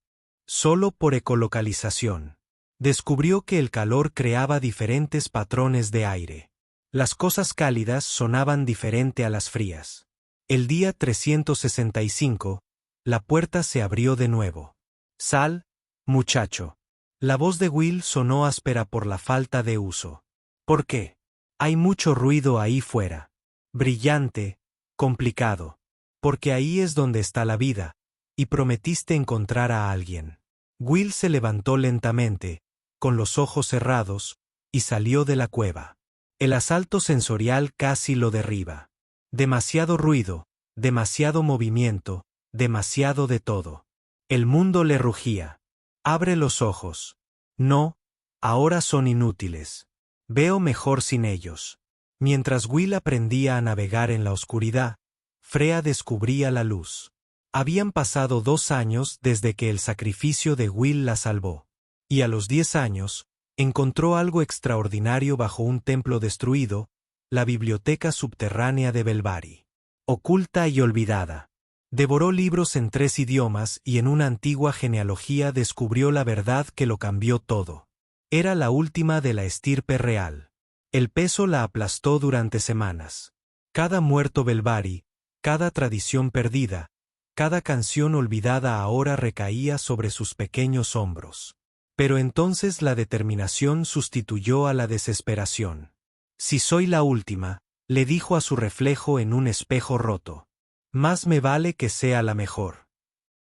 Solo por ecolocalización. Descubrió que el calor creaba diferentes patrones de aire. Las cosas cálidas sonaban diferente a las frías. El día 365, la puerta se abrió de nuevo. Sal, muchacho. La voz de Will sonó áspera por la falta de uso. ¿Por qué? Hay mucho ruido ahí fuera. Brillante, complicado. Porque ahí es donde está la vida, y prometiste encontrar a alguien. Will se levantó lentamente, con los ojos cerrados, y salió de la cueva. El asalto sensorial casi lo derriba. Demasiado ruido, demasiado movimiento, demasiado de todo. El mundo le rugía. Abre los ojos. No, ahora son inútiles. Veo mejor sin ellos. Mientras Will aprendía a navegar en la oscuridad, Freya descubría la luz. Habían pasado 2 años desde que el sacrificio de Will la salvó. Y a los 10 años, encontró algo extraordinario bajo un templo destruido, la biblioteca subterránea de Belvari. Oculta y olvidada. Devoró libros en 3 idiomas y en una antigua genealogía descubrió la verdad que lo cambió todo. Era la última de la estirpe real. El peso la aplastó durante semanas. Cada muerto Belvari, cada tradición perdida, cada canción olvidada ahora recaía sobre sus pequeños hombros. Pero entonces la determinación sustituyó a la desesperación. Si soy la última, le dijo a su reflejo en un espejo roto. Más me vale que sea la mejor.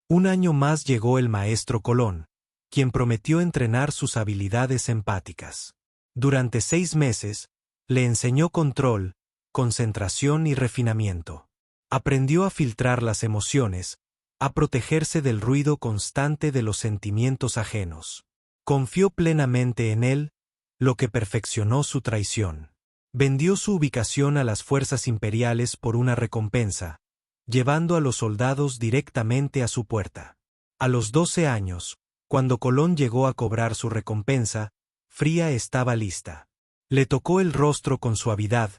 Un año más llegó el maestro Colón, quien prometió entrenar sus habilidades empáticas. Durante 6 meses, le enseñó control, concentración y refinamiento. Aprendió a filtrar las emociones, a protegerse del ruido constante de los sentimientos ajenos. Confió plenamente en él, lo que perfeccionó su traición. Vendió su ubicación a las fuerzas imperiales por una recompensa, llevando a los soldados directamente a su puerta. A los 12 años, cuando Colón llegó a cobrar su recompensa, Fría estaba lista. Le tocó el rostro con suavidad,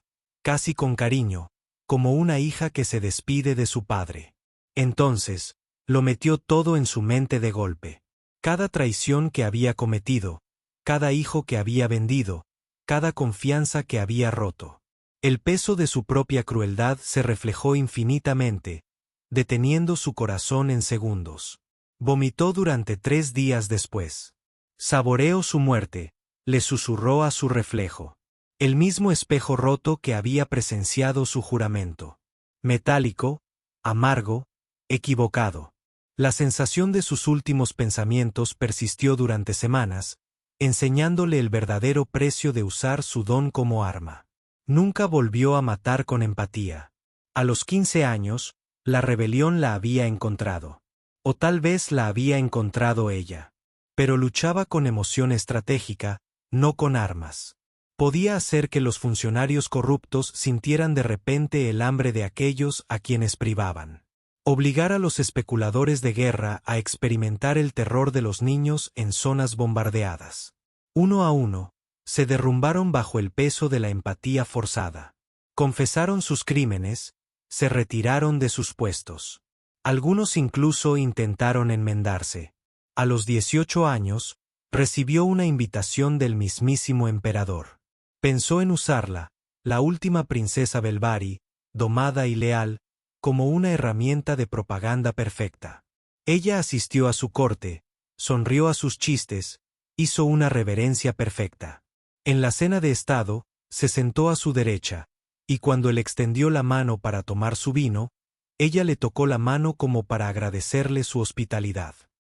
casi con cariño, como una hija que se despide de su padre. Entonces, lo metió todo en su mente de golpe. Cada traición que había cometido, cada hijo que había vendido, cada confianza que había roto. El peso de su propia crueldad se reflejó infinitamente, deteniendo su corazón en segundos. Vomitó durante 3 días después. Saboreó su muerte, le susurró a su reflejo. El mismo espejo roto que había presenciado su juramento. Metálico, amargo, equivocado. La sensación de sus últimos pensamientos persistió durante semanas, enseñándole el verdadero precio de usar su don como arma. Nunca volvió a matar con empatía. A los 15 años, la rebelión la había encontrado. O tal vez la había encontrado ella. Pero luchaba con emoción estratégica, no con armas. Podía hacer que los funcionarios corruptos sintieran de repente el hambre de aquellos a quienes privaban. Obligar a los especuladores de guerra a experimentar el terror de los niños en zonas bombardeadas. Uno a uno, se derrumbaron bajo el peso de la empatía forzada. Confesaron sus crímenes, se retiraron de sus puestos. Algunos incluso intentaron enmendarse. A los 18 años, recibió una invitación del mismísimo emperador. Pensó en usarla, la última princesa Belvari, domada y leal, como una herramienta de propaganda perfecta. Ella asistió a su corte, sonrió a sus chistes, hizo una reverencia perfecta. En la cena de estado, se sentó a su derecha, y cuando él extendió la mano para tomar su vino, ella le tocó la mano como para agradecerle su hospitalidad.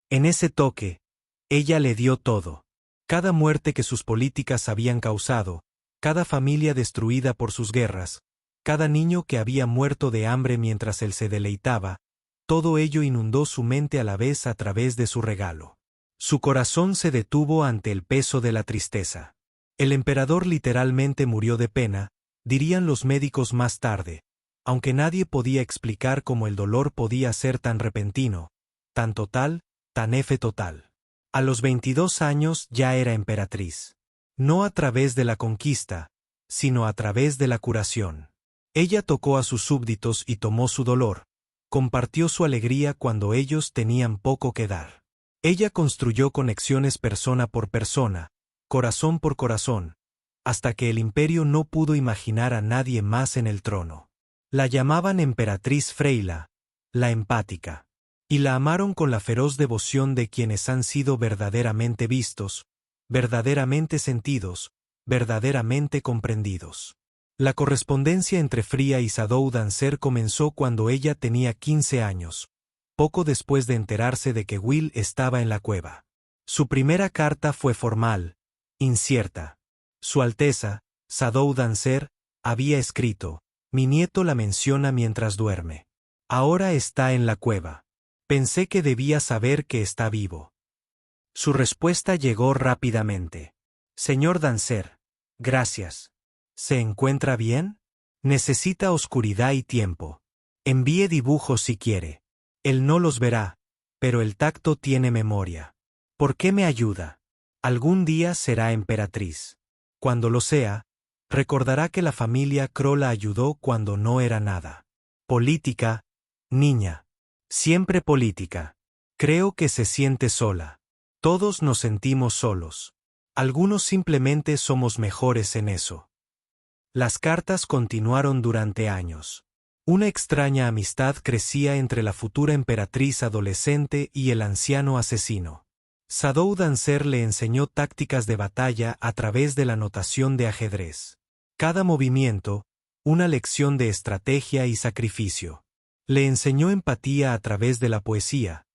En ese toque, ella le dio todo. Cada muerte que sus políticas habían causado, cada familia destruida por sus guerras, cada niño que había muerto de hambre mientras él se deleitaba, todo ello inundó su mente a la vez a través de su regalo. Su corazón se detuvo ante el peso de la tristeza. El emperador literalmente murió de pena, dirían los médicos más tarde, aunque nadie podía explicar cómo el dolor podía ser tan repentino, tan total, tan total. A los 22 años ya era emperatriz. No a través de la conquista, sino a través de la curación. Ella tocó a sus súbditos y tomó su dolor, compartió su alegría cuando ellos tenían poco que dar. Ella construyó conexiones persona por persona, corazón por corazón, hasta que el imperio no pudo imaginar a nadie más en el trono. La llamaban emperatriz Freyla, la empática, y la amaron con la feroz devoción de quienes han sido verdaderamente vistos, verdaderamente sentidos, verdaderamente comprendidos. La correspondencia entre Fría y Shadowdancer comenzó cuando ella tenía 15 años, poco después de enterarse de que Will estaba en la cueva. Su primera carta fue formal, incierta. Su Alteza, Shadowdancer, había escrito: «Mi nieto la menciona mientras duerme. Ahora está en la cueva. Pensé que debía saber que está vivo». Su respuesta llegó rápidamente. «Señor Dancer, gracias. ¿Se encuentra bien? Necesita oscuridad y tiempo. Envíe dibujos si quiere. Él no los verá, pero el tacto tiene memoria. ¿Por qué me ayuda? Algún día será emperatriz. Cuando lo sea, recordará que la familia Crow la ayudó cuando no era nada. Política, niña. Siempre política. Creo que se siente sola. Todos nos sentimos solos. Algunos simplemente somos mejores en eso». Las cartas continuaron durante años. Una extraña amistad crecía entre la futura emperatriz adolescente y el anciano asesino. Shadowdancer le enseñó tácticas de batalla a través de la notación de ajedrez. Cada movimiento, una lección de estrategia y sacrificio. Le enseñó empatía a través de la poesía,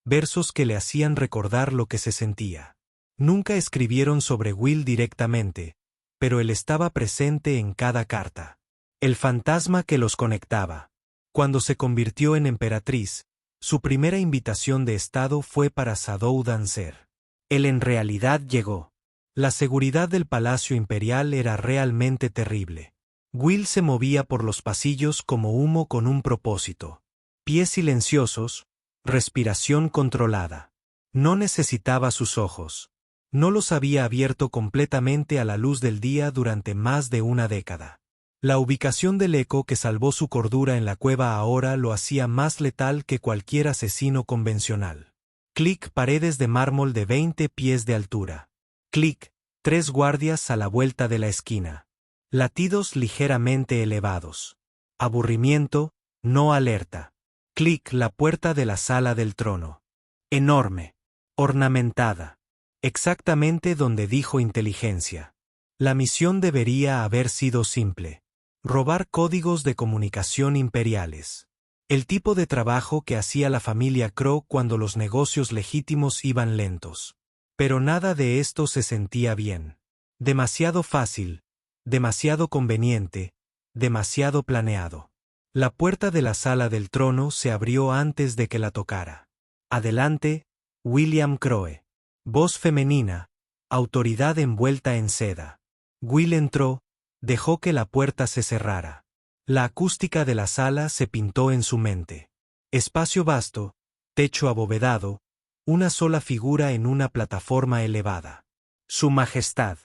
versos que le hacían recordar lo que se sentía. Nunca escribieron sobre Will directamente, pero él estaba presente en cada carta. El fantasma que los conectaba. Cuando se convirtió en emperatriz, su primera invitación de estado fue para Shadowdancer. Él en realidad llegó. La seguridad del palacio imperial era realmente terrible. Will se movía por los pasillos como humo con un propósito. Pies silenciosos, respiración controlada. No necesitaba sus ojos. No los había abierto completamente a la luz del día durante más de una década. La ubicación del eco que salvó su cordura en la cueva ahora lo hacía más letal que cualquier asesino convencional. Clic, paredes de mármol de 20 pies de altura. Clic, 3 guardias a la vuelta de la esquina. Latidos ligeramente elevados. Aburrimiento, no alerta. Clic, la puerta de la sala del trono. Enorme. Ornamentada. Exactamente donde dijo inteligencia. La misión debería haber sido simple. Robar códigos de comunicación imperiales. El tipo de trabajo que hacía la familia Crow cuando los negocios legítimos iban lentos. Pero nada de esto se sentía bien. Demasiado fácil, demasiado conveniente, demasiado planeado. La puerta de la sala del trono se abrió antes de que la tocara. Adelante, William Crowe. Voz femenina, autoridad envuelta en seda. Will entró, dejó que la puerta se cerrara. La acústica de la sala se pintó en su mente. Espacio vasto, techo abovedado, una sola figura en una plataforma elevada. Su Majestad.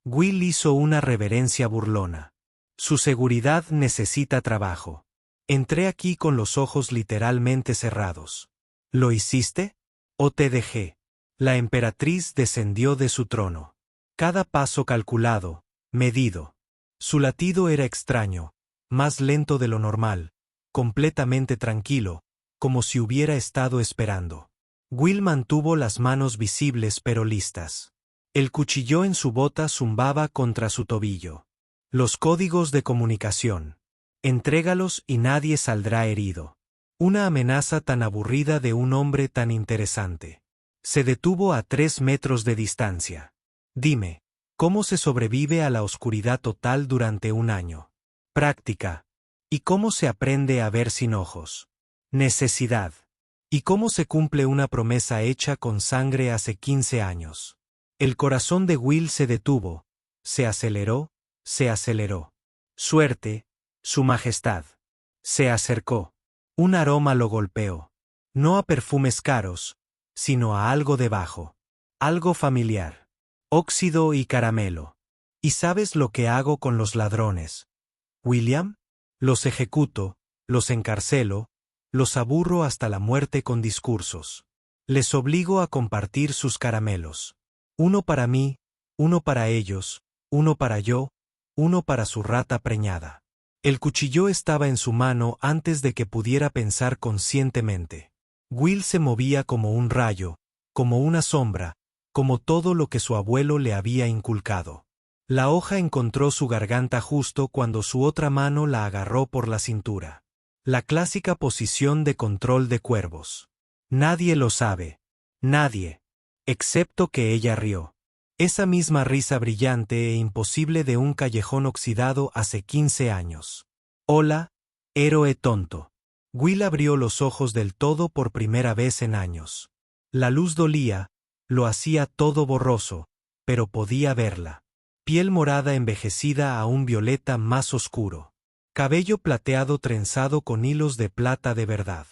Will hizo una reverencia burlona. Su seguridad necesita trabajo. Entré aquí con los ojos literalmente cerrados. ¿Lo hiciste? ¿O te dejé? La emperatriz descendió de su trono. Cada paso calculado, medido. Su latido era extraño, más lento de lo normal, completamente tranquilo, como si hubiera estado esperando. Will mantuvo las manos visibles pero listas. El cuchillo en su bota zumbaba contra su tobillo. Los códigos de comunicación. Entrégalos y nadie saldrá herido. Una amenaza tan aburrida de un hombre tan interesante. Se detuvo a 3 metros de distancia. Dime, ¿Cómo se sobrevive a la oscuridad total durante un año? Práctica. ¿Y cómo se aprende a ver sin ojos? Necesidad. ¿Y cómo se cumple una promesa hecha con sangre hace 15 años? El corazón de Will se detuvo, se aceleró, se aceleró. Suerte, su majestad. Se acercó. Un aroma lo golpeó. No a perfumes caros, sino a algo debajo. Algo familiar. Óxido y caramelo. ¿Y sabes lo que hago con los ladrones, William? Los ejecuto, los encarcelo, los aburro hasta la muerte con discursos. Les obligo a compartir sus caramelos. Uno para mí, uno para ellos, uno para yo, uno para su rata preñada. El cuchillo estaba en su mano antes de que pudiera pensar conscientemente. Will se movía como un rayo, como una sombra, como todo lo que su abuelo le había inculcado. La hoja encontró su garganta justo cuando su otra mano la agarró por la cintura. La clásica posición de control de cuervos. Nadie lo sabe. Nadie. Excepto que ella rió. Esa misma risa brillante e imposible de un callejón oxidado hace 15 años. Hola, héroe tonto. Will abrió los ojos del todo por primera vez en años. La luz dolía, lo hacía todo borroso, pero podía verla. Piel morada envejecida a un violeta más oscuro. Cabello plateado trenzado con hilos de plata de verdad.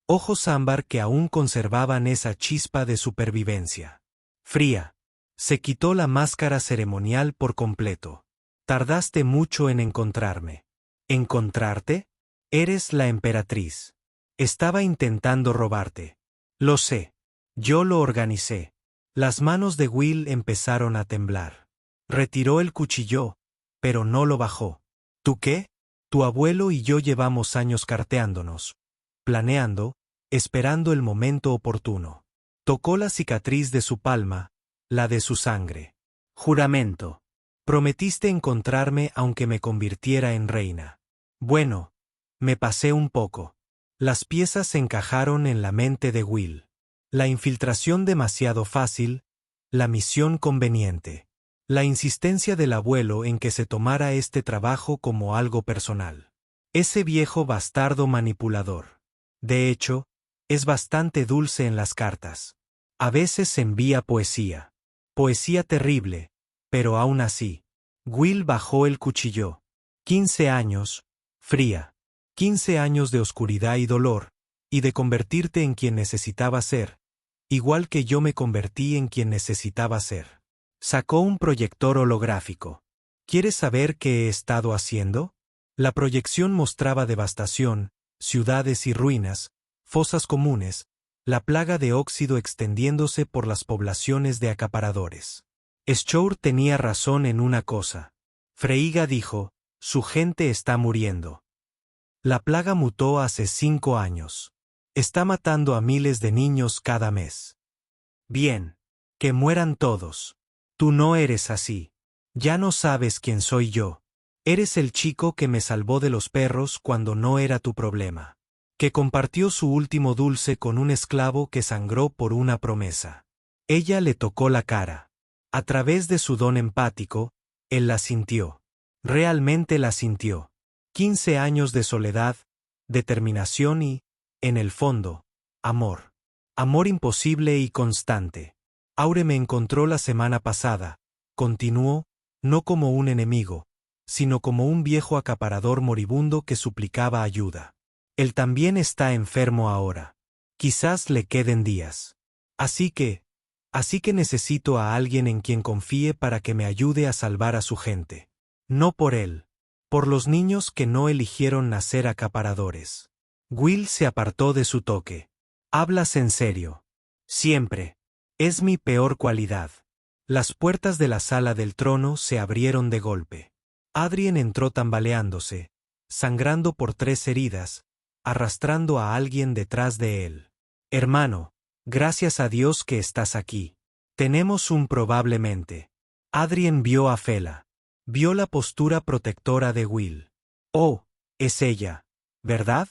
Ojos ámbar que aún conservaban esa chispa de supervivencia. Fría. Se quitó la máscara ceremonial por completo. Tardaste mucho en encontrarme. ¿Encontrarte? Eres la emperatriz. Estaba intentando robarte. Lo sé. Yo lo organicé. Las manos de Will empezaron a temblar. Retiró el cuchillo, pero no lo bajó. ¿Tú qué? Tu abuelo y yo llevamos años carteándonos, planeando, esperando el momento oportuno. Tocó la cicatriz de su palma, la de su sangre. Juramento. Prometiste encontrarme aunque me convirtiera en reina. Bueno, me pasé un poco. Las piezas se encajaron en la mente de Will. La infiltración demasiado fácil, la misión conveniente. La insistencia del abuelo en que se tomara este trabajo como algo personal. Ese viejo bastardo manipulador. De hecho, es bastante dulce en las cartas. A veces envía poesía. Poesía terrible, pero aún así. Will bajó el cuchillo. 15 años, fría. 15 años de oscuridad y dolor, y de convertirte en quien necesitaba ser, igual que yo me convertí en quien necesitaba ser. Sacó un proyector holográfico. ¿Quieres saber qué he estado haciendo? La proyección mostraba devastación, ciudades y ruinas, fosas comunes, la plaga de óxido extendiéndose por las poblaciones de acaparadores. Schur tenía razón en una cosa. Freyga dijo, su gente está muriendo. La plaga mutó hace 5 años. Está matando a miles de niños cada mes. Bien. Que mueran todos. Tú no eres así. Ya no sabes quién soy yo. Eres el chico que me salvó de los perros cuando no era tu problema. Que compartió su último dulce con un esclavo que sangró por una promesa. Ella le tocó la cara. A través de su don empático, él la sintió. Realmente la sintió. 15 años de soledad, determinación y, en el fondo, amor. Amor imposible y constante. Aure me encontró la semana pasada, continuó, no como un enemigo, sino como un viejo acaparador moribundo que suplicaba ayuda. Él también está enfermo ahora. Quizás le queden días. Así que necesito a alguien en quien confíe para que me ayude a salvar a su gente. No por él. Por los niños que no eligieron nacer acaparadores. Will se apartó de su toque. Hablas en serio. Siempre. Es mi peor cualidad. Las puertas de la sala del trono se abrieron de golpe. Adrien entró tambaleándose, sangrando por 3 heridas, arrastrando a alguien detrás de él. Hermano, gracias a Dios que estás aquí. Tenemos un probablemente. Adrien vio a Fela. Vio la postura protectora de Will. Oh, es ella, ¿verdad?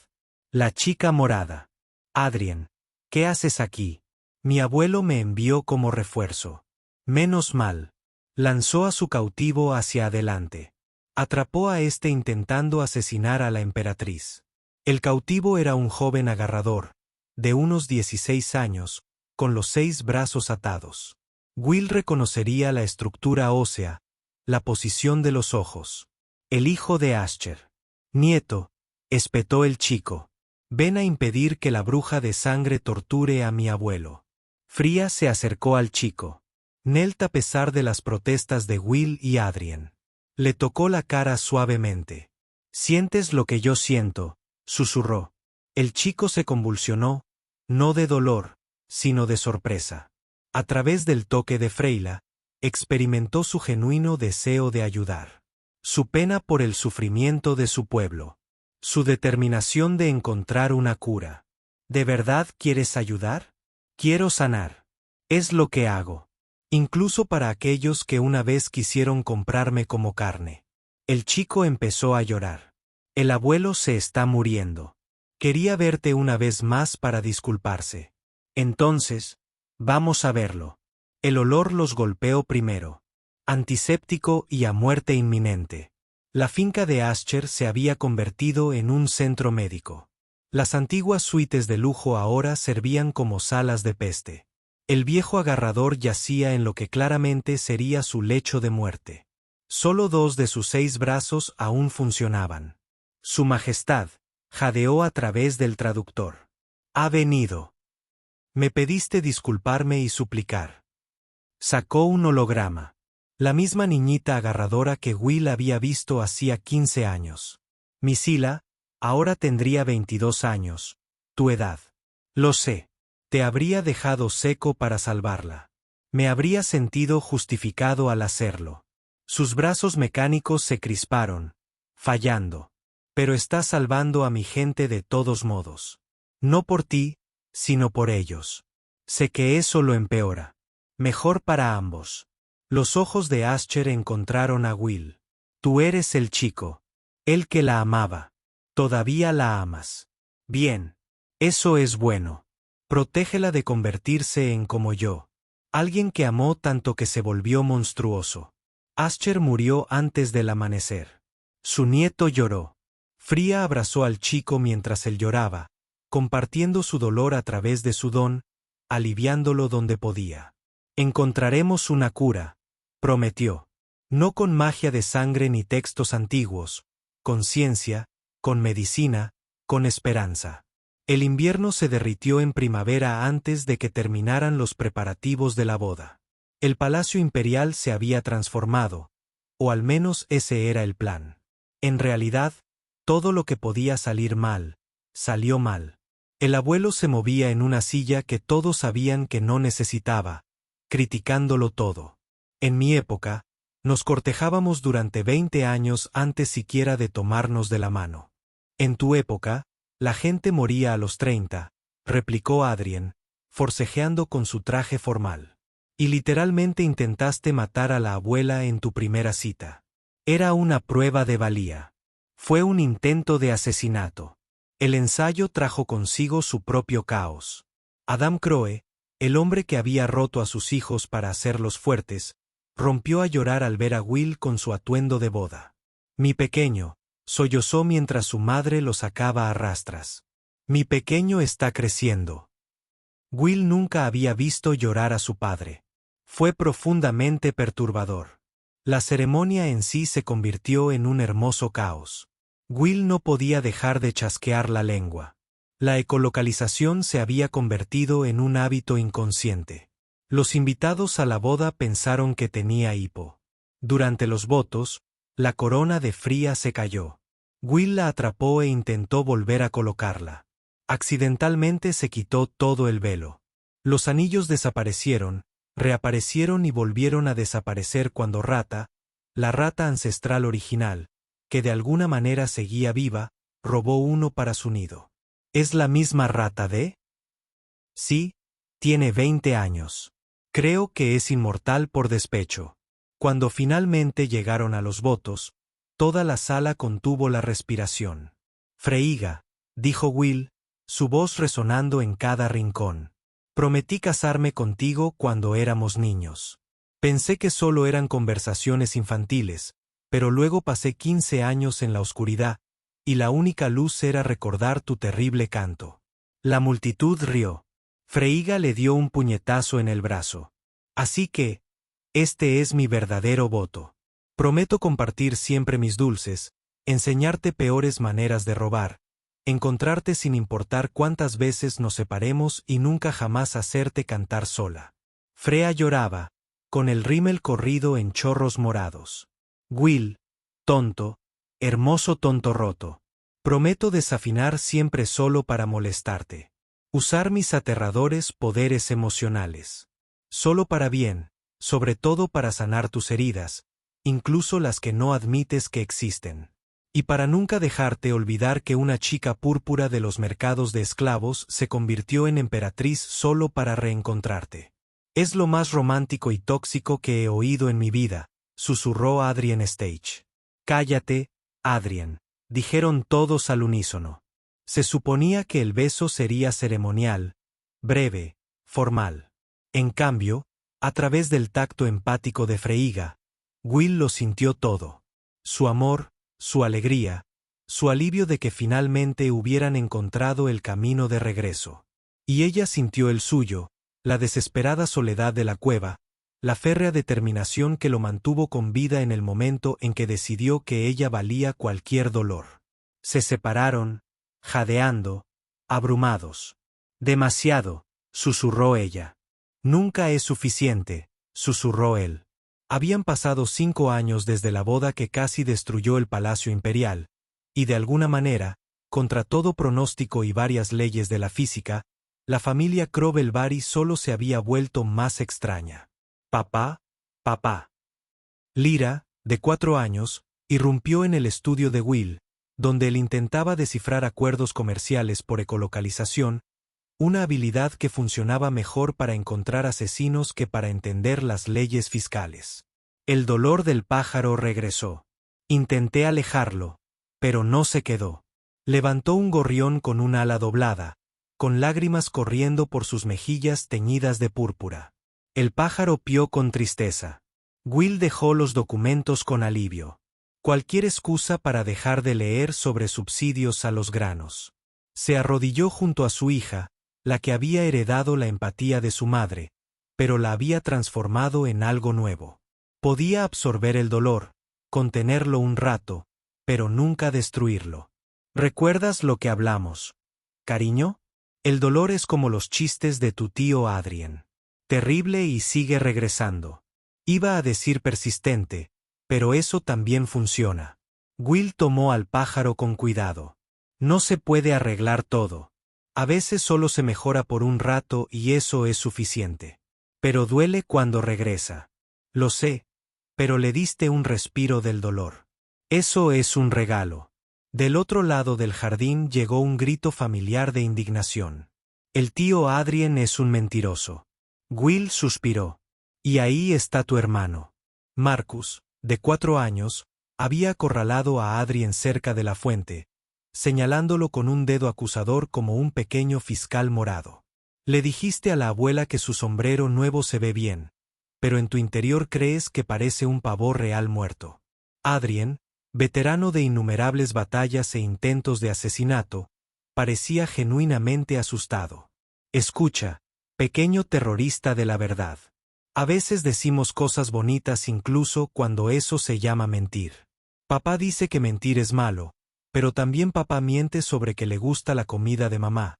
La chica morada. Adrien, ¿qué haces aquí? Mi abuelo me envió como refuerzo. Menos mal. Lanzó a su cautivo hacia adelante. Atrapó a este intentando asesinar a la emperatriz. El cautivo era un joven agarrador, de unos 16 años, con los 6 brazos atados. Will reconocería la estructura ósea, la posición de los ojos. El hijo de Asher. Nieto, espetó el chico. Ven a impedir que la bruja de sangre torture a mi abuelo. Fría se acercó al chico. Knelt a pesar de las protestas de Will y Adrien. Le tocó la cara suavemente. «¿Sientes lo que yo siento?», susurró. El chico se convulsionó, no de dolor, sino de sorpresa. A través del toque de Freyla, experimentó su genuino deseo de ayudar. Su pena por el sufrimiento de su pueblo. Su determinación de encontrar una cura. ¿De verdad quieres ayudar? Quiero sanar. Es lo que hago. Incluso para aquellos que una vez quisieron comprarme como carne. El chico empezó a llorar. El abuelo se está muriendo. Quería verte una vez más para disculparse. Entonces, vamos a verlo. El olor los golpeó primero. Antiséptico y a muerte inminente. La finca de Asher se había convertido en un centro médico. Las antiguas suites de lujo ahora servían como salas de peste. El viejo agarrador yacía en lo que claramente sería su lecho de muerte. Solo 2 de sus 6 brazos aún funcionaban. Su Majestad, jadeó a través del traductor. Ha venido. Me pediste disculparme y suplicar. Sacó un holograma. La misma niñita agarradora que Will había visto hacía 15 años. Misila, ahora tendría 22 años. Tu edad. Lo sé. Te habría dejado seco para salvarla. Me habría sentido justificado al hacerlo. Sus brazos mecánicos se crisparon, fallando. Pero estás salvando a mi gente de todos modos. No por ti, sino por ellos. Sé que eso lo empeora. Mejor para ambos. Los ojos de Asher encontraron a Will. Tú eres el chico. El que la amaba. Todavía la amas. Bien. Eso es bueno. Protégela de convertirse en como yo. Alguien que amó tanto que se volvió monstruoso. Asher murió antes del amanecer. Su nieto lloró. Fría abrazó al chico mientras él lloraba, compartiendo su dolor a través de su don, aliviándolo donde podía. Encontraremos una cura, prometió. No con magia de sangre ni textos antiguos, con ciencia, con medicina, con esperanza. El invierno se derritió en primavera antes de que terminaran los preparativos de la boda. El palacio imperial se había transformado, o al menos ese era el plan. En realidad, todo lo que podía salir mal, salió mal. El abuelo se movía en una silla que todos sabían que no necesitaba, criticándolo todo. En mi época, nos cortejábamos durante 20 años antes siquiera de tomarnos de la mano. En tu época, la gente moría a los 30, replicó Adrien, forcejeando con su traje formal. Y literalmente intentaste matar a la abuela en tu primera cita. Era una prueba de valía. Fue un intento de asesinato. El ensayo trajo consigo su propio caos. Adam Crowe, el hombre que había roto a sus hijos para hacerlos fuertes, rompió a llorar al ver a Will con su atuendo de boda. Mi pequeño, sollozó mientras su madre lo sacaba a rastras. Mi pequeño está creciendo. Will nunca había visto llorar a su padre. Fue profundamente perturbador. La ceremonia en sí se convirtió en un hermoso caos. Will no podía dejar de chasquear la lengua. La ecolocalización se había convertido en un hábito inconsciente. Los invitados a la boda pensaron que tenía hipo. Durante los votos, la corona de Fría se cayó. Will la atrapó e intentó volver a colocarla. Accidentalmente se quitó todo el velo. Los anillos desaparecieron, reaparecieron y volvieron a desaparecer cuando Rata, la rata ancestral original, que de alguna manera seguía viva, robó uno para su nido. ¿Es la misma rata de? Sí, tiene 20 años. Creo que es inmortal por despecho. Cuando finalmente llegaron a los votos, toda la sala contuvo la respiración. Freyga, dijo Will, su voz resonando en cada rincón. Prometí casarme contigo cuando éramos niños. Pensé que solo eran conversaciones infantiles, pero luego pasé 15 años en la oscuridad, y la única luz era recordar tu terrible canto. La multitud rió. Freyja le dio un puñetazo en el brazo. Así que, este es mi verdadero voto. Prometo compartir siempre mis dulces, enseñarte peores maneras de robar, encontrarte sin importar cuántas veces nos separemos y nunca jamás hacerte cantar sola. Freya lloraba, con el rímel corrido en chorros morados. Will, tonto, hermoso tonto roto. Prometo desafinar siempre solo para molestarte. Usar mis aterradores poderes emocionales. Solo para bien, sobre todo para sanar tus heridas, incluso las que no admites que existen. Y para nunca dejarte olvidar que una chica púrpura de los mercados de esclavos se convirtió en emperatriz solo para reencontrarte. Es lo más romántico y tóxico que he oído en mi vida, susurró Adrien Stage. Cállate, Adrien, dijeron todos al unísono. Se suponía que el beso sería ceremonial, breve, formal. En cambio, a través del tacto empático de Freyja, Will lo sintió todo. Su amor, su alegría, su alivio de que finalmente hubieran encontrado el camino de regreso. Y ella sintió el suyo, la desesperada soledad de la cueva, la férrea determinación que lo mantuvo con vida en el momento en que decidió que ella valía cualquier dolor. Se separaron, jadeando, abrumados. Demasiado, susurró ella. Nunca es suficiente, susurró él. Habían pasado 5 años desde la boda que casi destruyó el Palacio Imperial, y de alguna manera, contra todo pronóstico y varias leyes de la física, la familia Crowell-Bari solo se había vuelto más extraña. Papá, papá. Lyra, de 4 años, irrumpió en el estudio de Will, donde él intentaba descifrar acuerdos comerciales por ecolocalización, una habilidad que funcionaba mejor para encontrar asesinos que para entender las leyes fiscales. El dolor del pájaro regresó. Intenté alejarlo, pero no se quedó. Levantó un gorrión con un ala doblada, con lágrimas corriendo por sus mejillas teñidas de púrpura. El pájaro pió con tristeza. Will dejó los documentos con alivio. Cualquier excusa para dejar de leer sobre subsidios a los granos. Se arrodilló junto a su hija, la que había heredado la empatía de su madre, pero la había transformado en algo nuevo. Podía absorber el dolor, contenerlo un rato, pero nunca destruirlo. ¿Recuerdas lo que hablamos, cariño? El dolor es como los chistes de tu tío Adrien. Terrible y sigue regresando. Iba a decir persistente, pero eso también funciona. Will tomó al pájaro con cuidado. No se puede arreglar todo. A veces solo se mejora por un rato y eso es suficiente. Pero duele cuando regresa. Lo sé, pero le diste un respiro del dolor. Eso es un regalo. Del otro lado del jardín llegó un grito familiar de indignación. El tío Adrien es un mentiroso. Will suspiró. Y ahí está tu hermano. Marcus, de 4 años, había acorralado a Adrien cerca de la fuente, señalándolo con un dedo acusador como un pequeño fiscal morado. Le dijiste a la abuela que su sombrero nuevo se ve bien, pero en tu interior crees que parece un pavo real muerto. Adrien, veterano de innumerables batallas e intentos de asesinato, parecía genuinamente asustado. Escucha, pequeño terrorista de la verdad. A veces decimos cosas bonitas incluso cuando eso se llama mentir. Papá dice que mentir es malo, pero también papá miente sobre que le gusta la comida de mamá,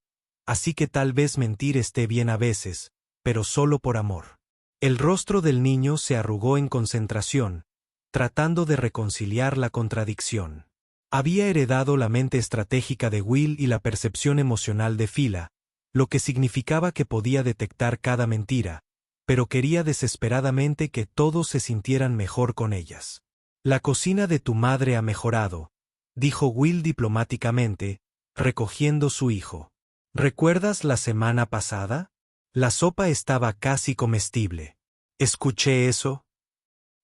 así que tal vez mentir esté bien a veces, pero solo por amor. El rostro del niño se arrugó en concentración, tratando de reconciliar la contradicción. Había heredado la mente estratégica de Will y la percepción emocional de Fila, lo que significaba que podía detectar cada mentira, pero quería desesperadamente que todos se sintieran mejor con ellas. La cocina de tu madre ha mejorado, dijo Will diplomáticamente, recogiendo su hijo. ¿Recuerdas la semana pasada? La sopa estaba casi comestible. ¿Escuché eso?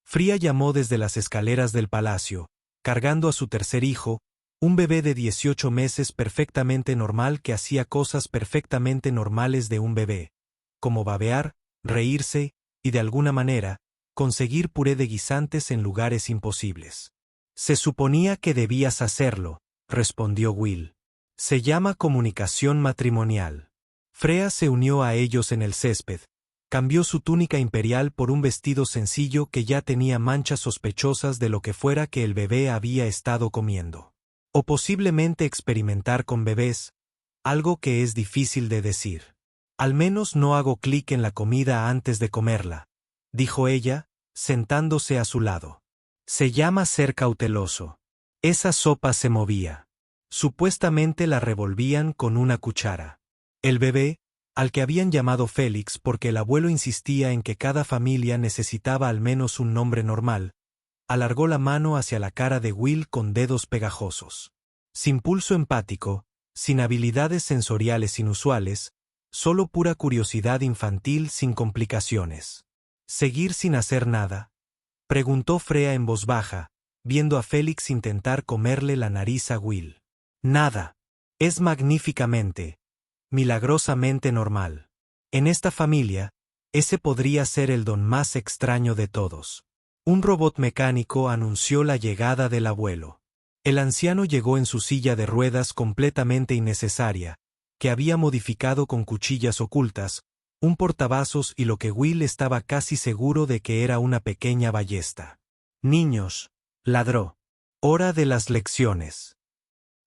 Fría llamó desde las escaleras del palacio, cargando a su tercer hijo, un bebé de 18 meses perfectamente normal que hacía cosas perfectamente normales de un bebé, como babear, reírse, y de alguna manera, conseguir puré de guisantes en lugares imposibles. Se suponía que debías hacerlo, respondió Will. Se llama comunicación matrimonial. Freya se unió a ellos en el césped. Cambió su túnica imperial por un vestido sencillo que ya tenía manchas sospechosas de lo que fuera que el bebé había estado comiendo. O posiblemente experimentar con bebés, algo que es difícil de decir. Al menos no hago clic en la comida antes de comerla, dijo ella, sentándose a su lado. Se llama ser cauteloso. Esa sopa se movía. Supuestamente la revolvían con una cuchara. El bebé, al que habían llamado Félix porque el abuelo insistía en que cada familia necesitaba al menos un nombre normal, alargó la mano hacia la cara de Will con dedos pegajosos. Sin pulso empático, sin habilidades sensoriales inusuales, solo pura curiosidad infantil sin complicaciones. ¿Seguir sin hacer nada?, preguntó Freya en voz baja, viendo a Félix intentar comerle la nariz a Will. Nada. Es magníficamente, milagrosamente normal. En esta familia, ese podría ser el don más extraño de todos. Un robot mecánico anunció la llegada del abuelo. El anciano llegó en su silla de ruedas completamente innecesaria, que había modificado con cuchillas ocultas, un portavasos y lo que Will estaba casi seguro de que era una pequeña ballesta. Niños, ladró. Hora de las lecciones.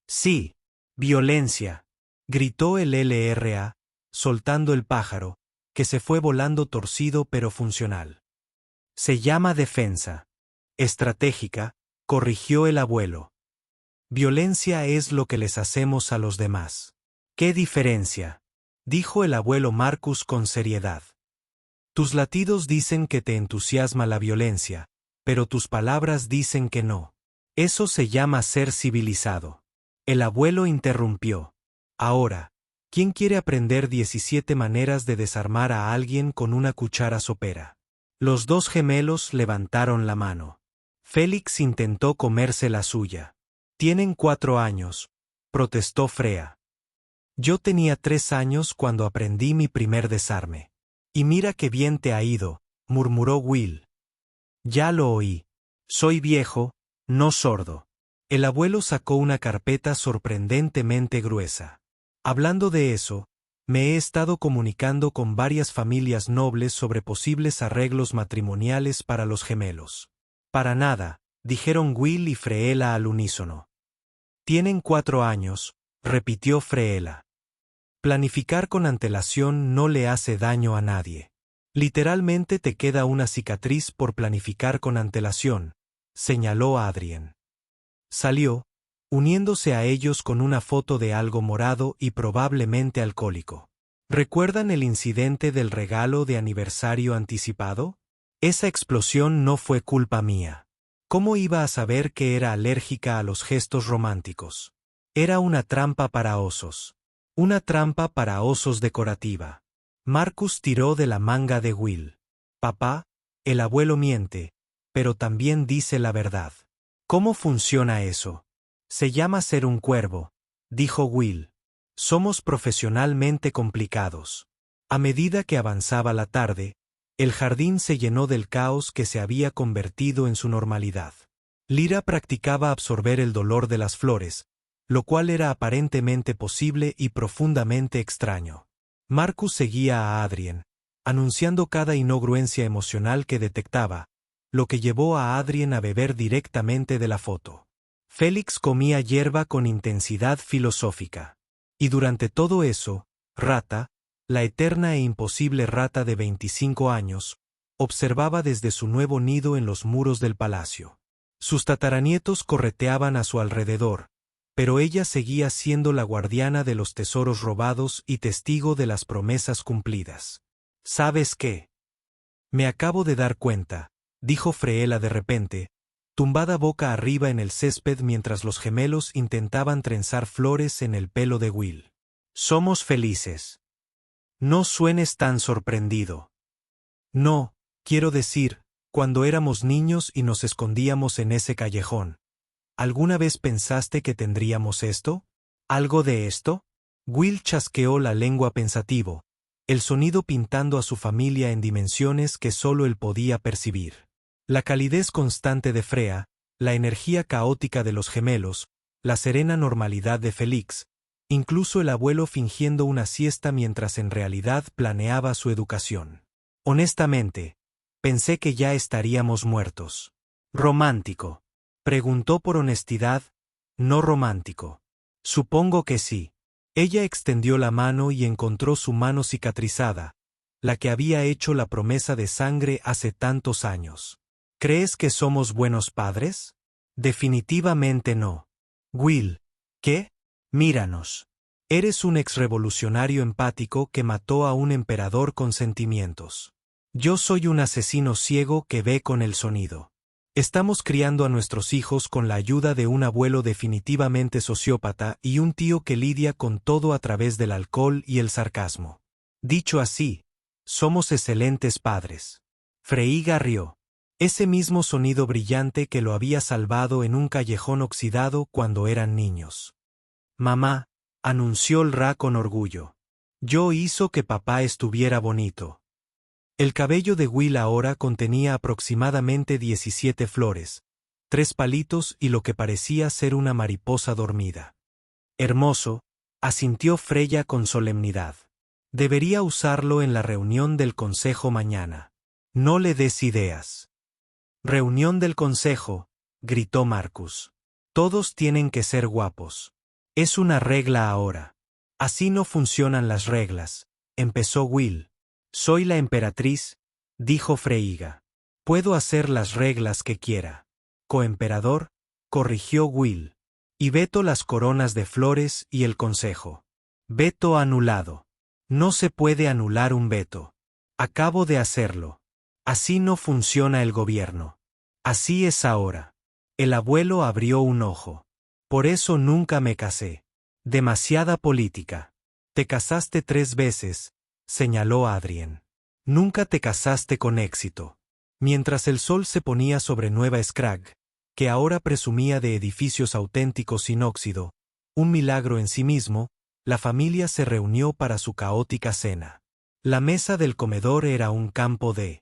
Sí, violencia, gritó el LRA, soltando el pájaro, que se fue volando torcido pero funcional. Se llama defensa. Estratégica, corrigió el abuelo. Violencia es lo que les hacemos a los demás. ¿Qué diferencia?, dijo el abuelo Marcus con seriedad. Tus latidos dicen que te entusiasma la violencia, pero tus palabras dicen que no. Eso se llama ser civilizado. El abuelo interrumpió. Ahora, ¿quién quiere aprender 17 maneras de desarmar a alguien con una cuchara sopera? Los dos gemelos levantaron la mano. Félix intentó comerse la suya. Tienen 4 años, protestó Freya. Yo tenía 3 años cuando aprendí mi primer desarme. Y mira qué bien te ha ido, murmuró Will. Ya lo oí. Soy viejo, no sordo. El abuelo sacó una carpeta sorprendentemente gruesa. Hablando de eso, me he estado comunicando con varias familias nobles sobre posibles arreglos matrimoniales para los gemelos. Para nada, dijeron Will y Freela al unísono. Tienen 4 años, repitió Freela. Planificar con antelación no le hace daño a nadie. Literalmente te queda una cicatriz por planificar con antelación, señaló Adrien. Salió, uniéndose a ellos con una foto de algo morado y probablemente alcohólico. ¿Recuerdan el incidente del regalo de aniversario anticipado? Esa explosión no fue culpa mía. ¿Cómo iba a saber que era alérgica a los gestos románticos? Era una trampa para osos. Una trampa para osos decorativa. Marcus tiró de la manga de Will. Papá, el abuelo miente, pero también dice la verdad. ¿Cómo funciona eso? Se llama ser un cuervo, dijo Will. Somos profesionalmente complicados. A medida que avanzaba la tarde, el jardín se llenó del caos que se había convertido en su normalidad. Lyra practicaba absorber el dolor de las flores, lo cual era aparentemente posible y profundamente extraño. Marcus seguía a Adrien, anunciando cada incongruencia emocional que detectaba, lo que llevó a Adrien a beber directamente de la foto. Félix comía hierba con intensidad filosófica. Y durante todo eso, Rata, la eterna e imposible Rata de 25 años, observaba desde su nuevo nido en los muros del palacio. Sus tataranietos correteaban a su alrededor, pero ella seguía siendo la guardiana de los tesoros robados y testigo de las promesas cumplidas. ¿Sabes qué? Me acabo de dar cuenta, dijo Freela de repente, tumbada boca arriba en el césped mientras los gemelos intentaban trenzar flores en el pelo de Will. Somos felices. No suenes tan sorprendido. No, quiero decir, cuando éramos niños y nos escondíamos en ese callejón. ¿Alguna vez pensaste que tendríamos esto? ¿Algo de esto? Will chasqueó la lengua pensativo, el sonido pintando a su familia en dimensiones que solo él podía percibir. La calidez constante de Freya, la energía caótica de los gemelos, la serena normalidad de Félix, incluso el abuelo fingiendo una siesta mientras en realidad planeaba su educación. Honestamente, pensé que ya estaríamos muertos. ¿Romántico? Preguntó por honestidad, no romántico. Supongo que sí. Ella extendió la mano y encontró su mano cicatrizada, la que había hecho la promesa de sangre hace tantos años. ¿Crees que somos buenos padres? Definitivamente no. Will, ¿qué? Míranos. Eres un exrevolucionario empático que mató a un emperador con sentimientos. Yo soy un asesino ciego que ve con el sonido. Estamos criando a nuestros hijos con la ayuda de un abuelo definitivamente sociópata y un tío que lidia con todo a través del alcohol y el sarcasmo. Dicho así, somos excelentes padres. Freyga rió. Ese mismo sonido brillante que lo había salvado en un callejón oxidado cuando eran niños. Mamá, anunció el Ra con orgullo. Yo hizo que papá estuviera bonito. El cabello de Will ahora contenía aproximadamente 17 flores, 3 palitos y lo que parecía ser una mariposa dormida. Hermoso, asintió Freya con solemnidad. Debería usarlo en la reunión del consejo mañana. No le des ideas. Reunión del consejo, gritó Marcus. Todos tienen que ser guapos. Es una regla ahora. Así no funcionan las reglas, empezó Will. Soy la emperatriz, dijo Freyga. Puedo hacer las reglas que quiera. Coemperador, corrigió Will. Y veto las coronas de flores y el consejo. Veto anulado. No se puede anular un veto. Acabo de hacerlo. Así no funciona el gobierno. Así es ahora. El abuelo abrió un ojo. Por eso nunca me casé. Demasiada política. Te casaste 3 veces, señaló Adrien. Nunca te casaste con éxito. Mientras el sol se ponía sobre Nueva Scrag, que ahora presumía de edificios auténticos sin óxido, un milagro en sí mismo, la familia se reunió para su caótica cena. La mesa del comedor era un campo de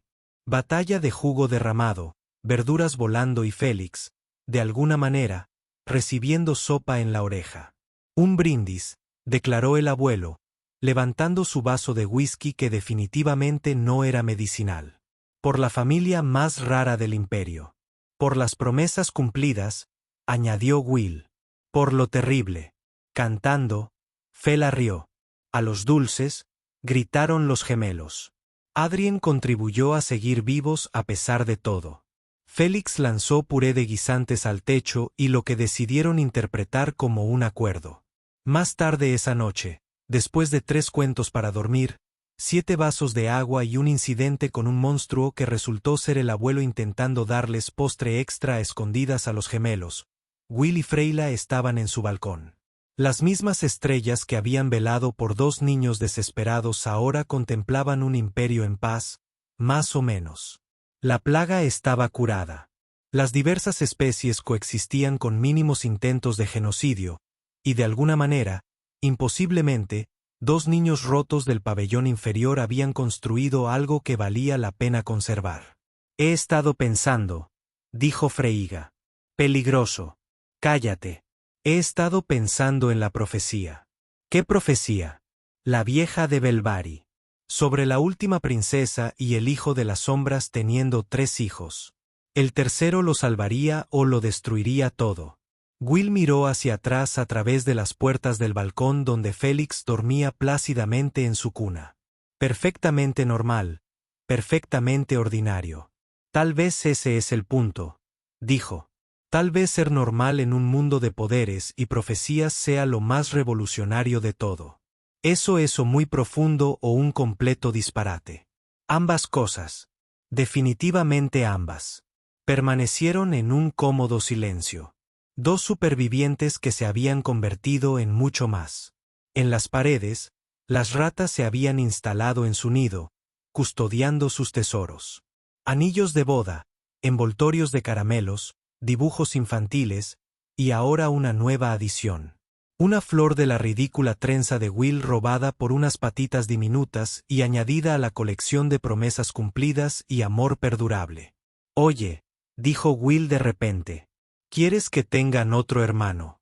batalla de jugo derramado, verduras volando y Félix, de alguna manera, recibiendo sopa en la oreja. Un brindis, declaró el abuelo, levantando su vaso de whisky que definitivamente no era medicinal. Por la familia más rara del imperio. Por las promesas cumplidas, añadió Will. Por lo terrible. Cantando, Fela rió. A los dulces, gritaron los gemelos. Adrien contribuyó a seguir vivos a pesar de todo. Félix lanzó puré de guisantes al techo y lo que decidieron interpretar como un acuerdo. Más tarde esa noche, después de 3 cuentos para dormir, 7 vasos de agua y un incidente con un monstruo que resultó ser el abuelo intentando darles postre extra a escondidas a los gemelos, Will y Freyla estaban en su balcón. Las mismas estrellas que habían velado por 2 niños desesperados ahora contemplaban un imperio en paz, más o menos. La plaga estaba curada. Las diversas especies coexistían con mínimos intentos de genocidio, y de alguna manera, imposiblemente, 2 niños rotos del pabellón inferior habían construido algo que valía la pena conservar. He estado pensando, dijo Freyga. Peligroso. Cállate. He estado pensando en la profecía. ¿Qué profecía? La vieja de Belvari. Sobre la última princesa y el hijo de las sombras teniendo 3 hijos. El tercero lo salvaría o lo destruiría todo. Will miró hacia atrás a través de las puertas del balcón donde Félix dormía plácidamente en su cuna. Perfectamente normal, perfectamente ordinario. Tal vez ese es el punto, dijo. Tal vez ser normal en un mundo de poderes y profecías sea lo más revolucionario de todo. ¿Eso es o muy profundo o un completo disparate? Ambas cosas. Definitivamente ambas. Permanecieron en un cómodo silencio. 2 supervivientes que se habían convertido en mucho más. En las paredes, las ratas se habían instalado en su nido, custodiando sus tesoros. Anillos de boda, envoltorios de caramelos, dibujos infantiles, y ahora una nueva adición. Una flor de la ridícula trenza de Will robada por unas patitas diminutas y añadida a la colección de promesas cumplidas y amor perdurable. Oye, dijo Will de repente, ¿quieres que tengan otro hermano?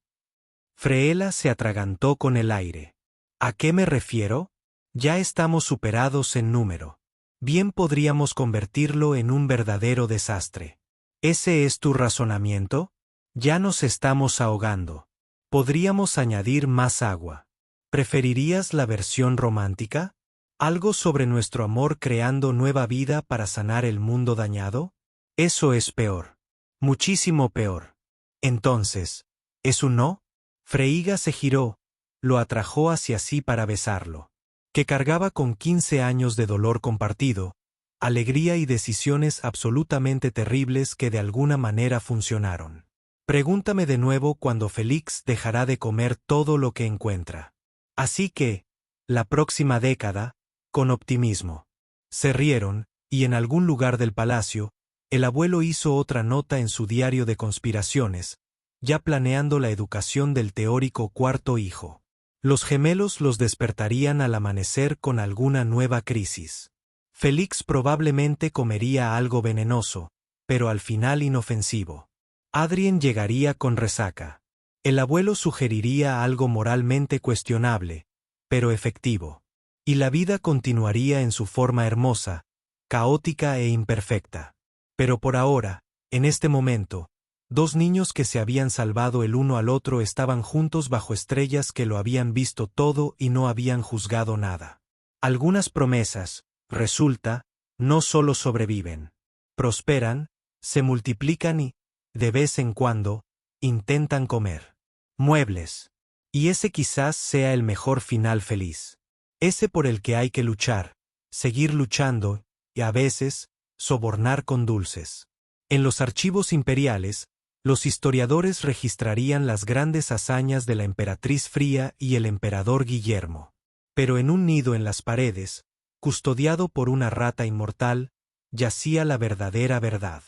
Freela se atragantó con el aire. ¿A qué me refiero? Ya estamos superados en número. Bien podríamos convertirlo en un verdadero desastre. ¿Ese es tu razonamiento? Ya nos estamos ahogando. Podríamos añadir más agua. ¿Preferirías la versión romántica? ¿Algo sobre nuestro amor creando nueva vida para sanar el mundo dañado? Eso es peor. Muchísimo peor. Entonces, ¿es un no? Freyga se giró, lo atrajo hacia sí para besarlo. Que cargaba con 15 años de dolor compartido, alegría y decisiones absolutamente terribles que de alguna manera funcionaron. Pregúntame de nuevo cuando Félix dejará de comer todo lo que encuentra. Así que, la próxima década, con optimismo. Se rieron, y en algún lugar del palacio, el abuelo hizo otra nota en su diario de conspiraciones, ya planeando la educación del teórico cuarto hijo. Los gemelos los despertarían al amanecer con alguna nueva crisis. Félix probablemente comería algo venenoso, pero al final inofensivo. Adrien llegaría con resaca. El abuelo sugeriría algo moralmente cuestionable, pero efectivo. Y la vida continuaría en su forma hermosa, caótica e imperfecta. Pero por ahora, en este momento, dos niños que se habían salvado el uno al otro estaban juntos bajo estrellas que lo habían visto todo y no habían juzgado nada. Algunas promesas, resulta, no solo sobreviven. Prosperan, se multiplican y, de vez en cuando, intentan comer. Muebles. Y ese quizás sea el mejor final feliz. Ese por el que hay que luchar, seguir luchando, y a veces, sobornar con dulces. En los archivos imperiales, los historiadores registrarían las grandes hazañas de la emperatriz Fría y el emperador Guillermo. Pero en un nido en las paredes, custodiado por una rata inmortal, yacía la verdadera verdad.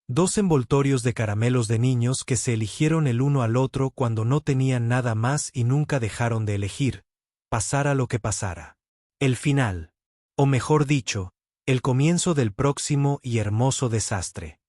Dos envoltorios de caramelos de niños que se eligieron el uno al otro cuando no tenían nada más y nunca dejaron de elegir, pasara lo que pasara. El final, o mejor dicho, el comienzo del próximo y hermoso desastre.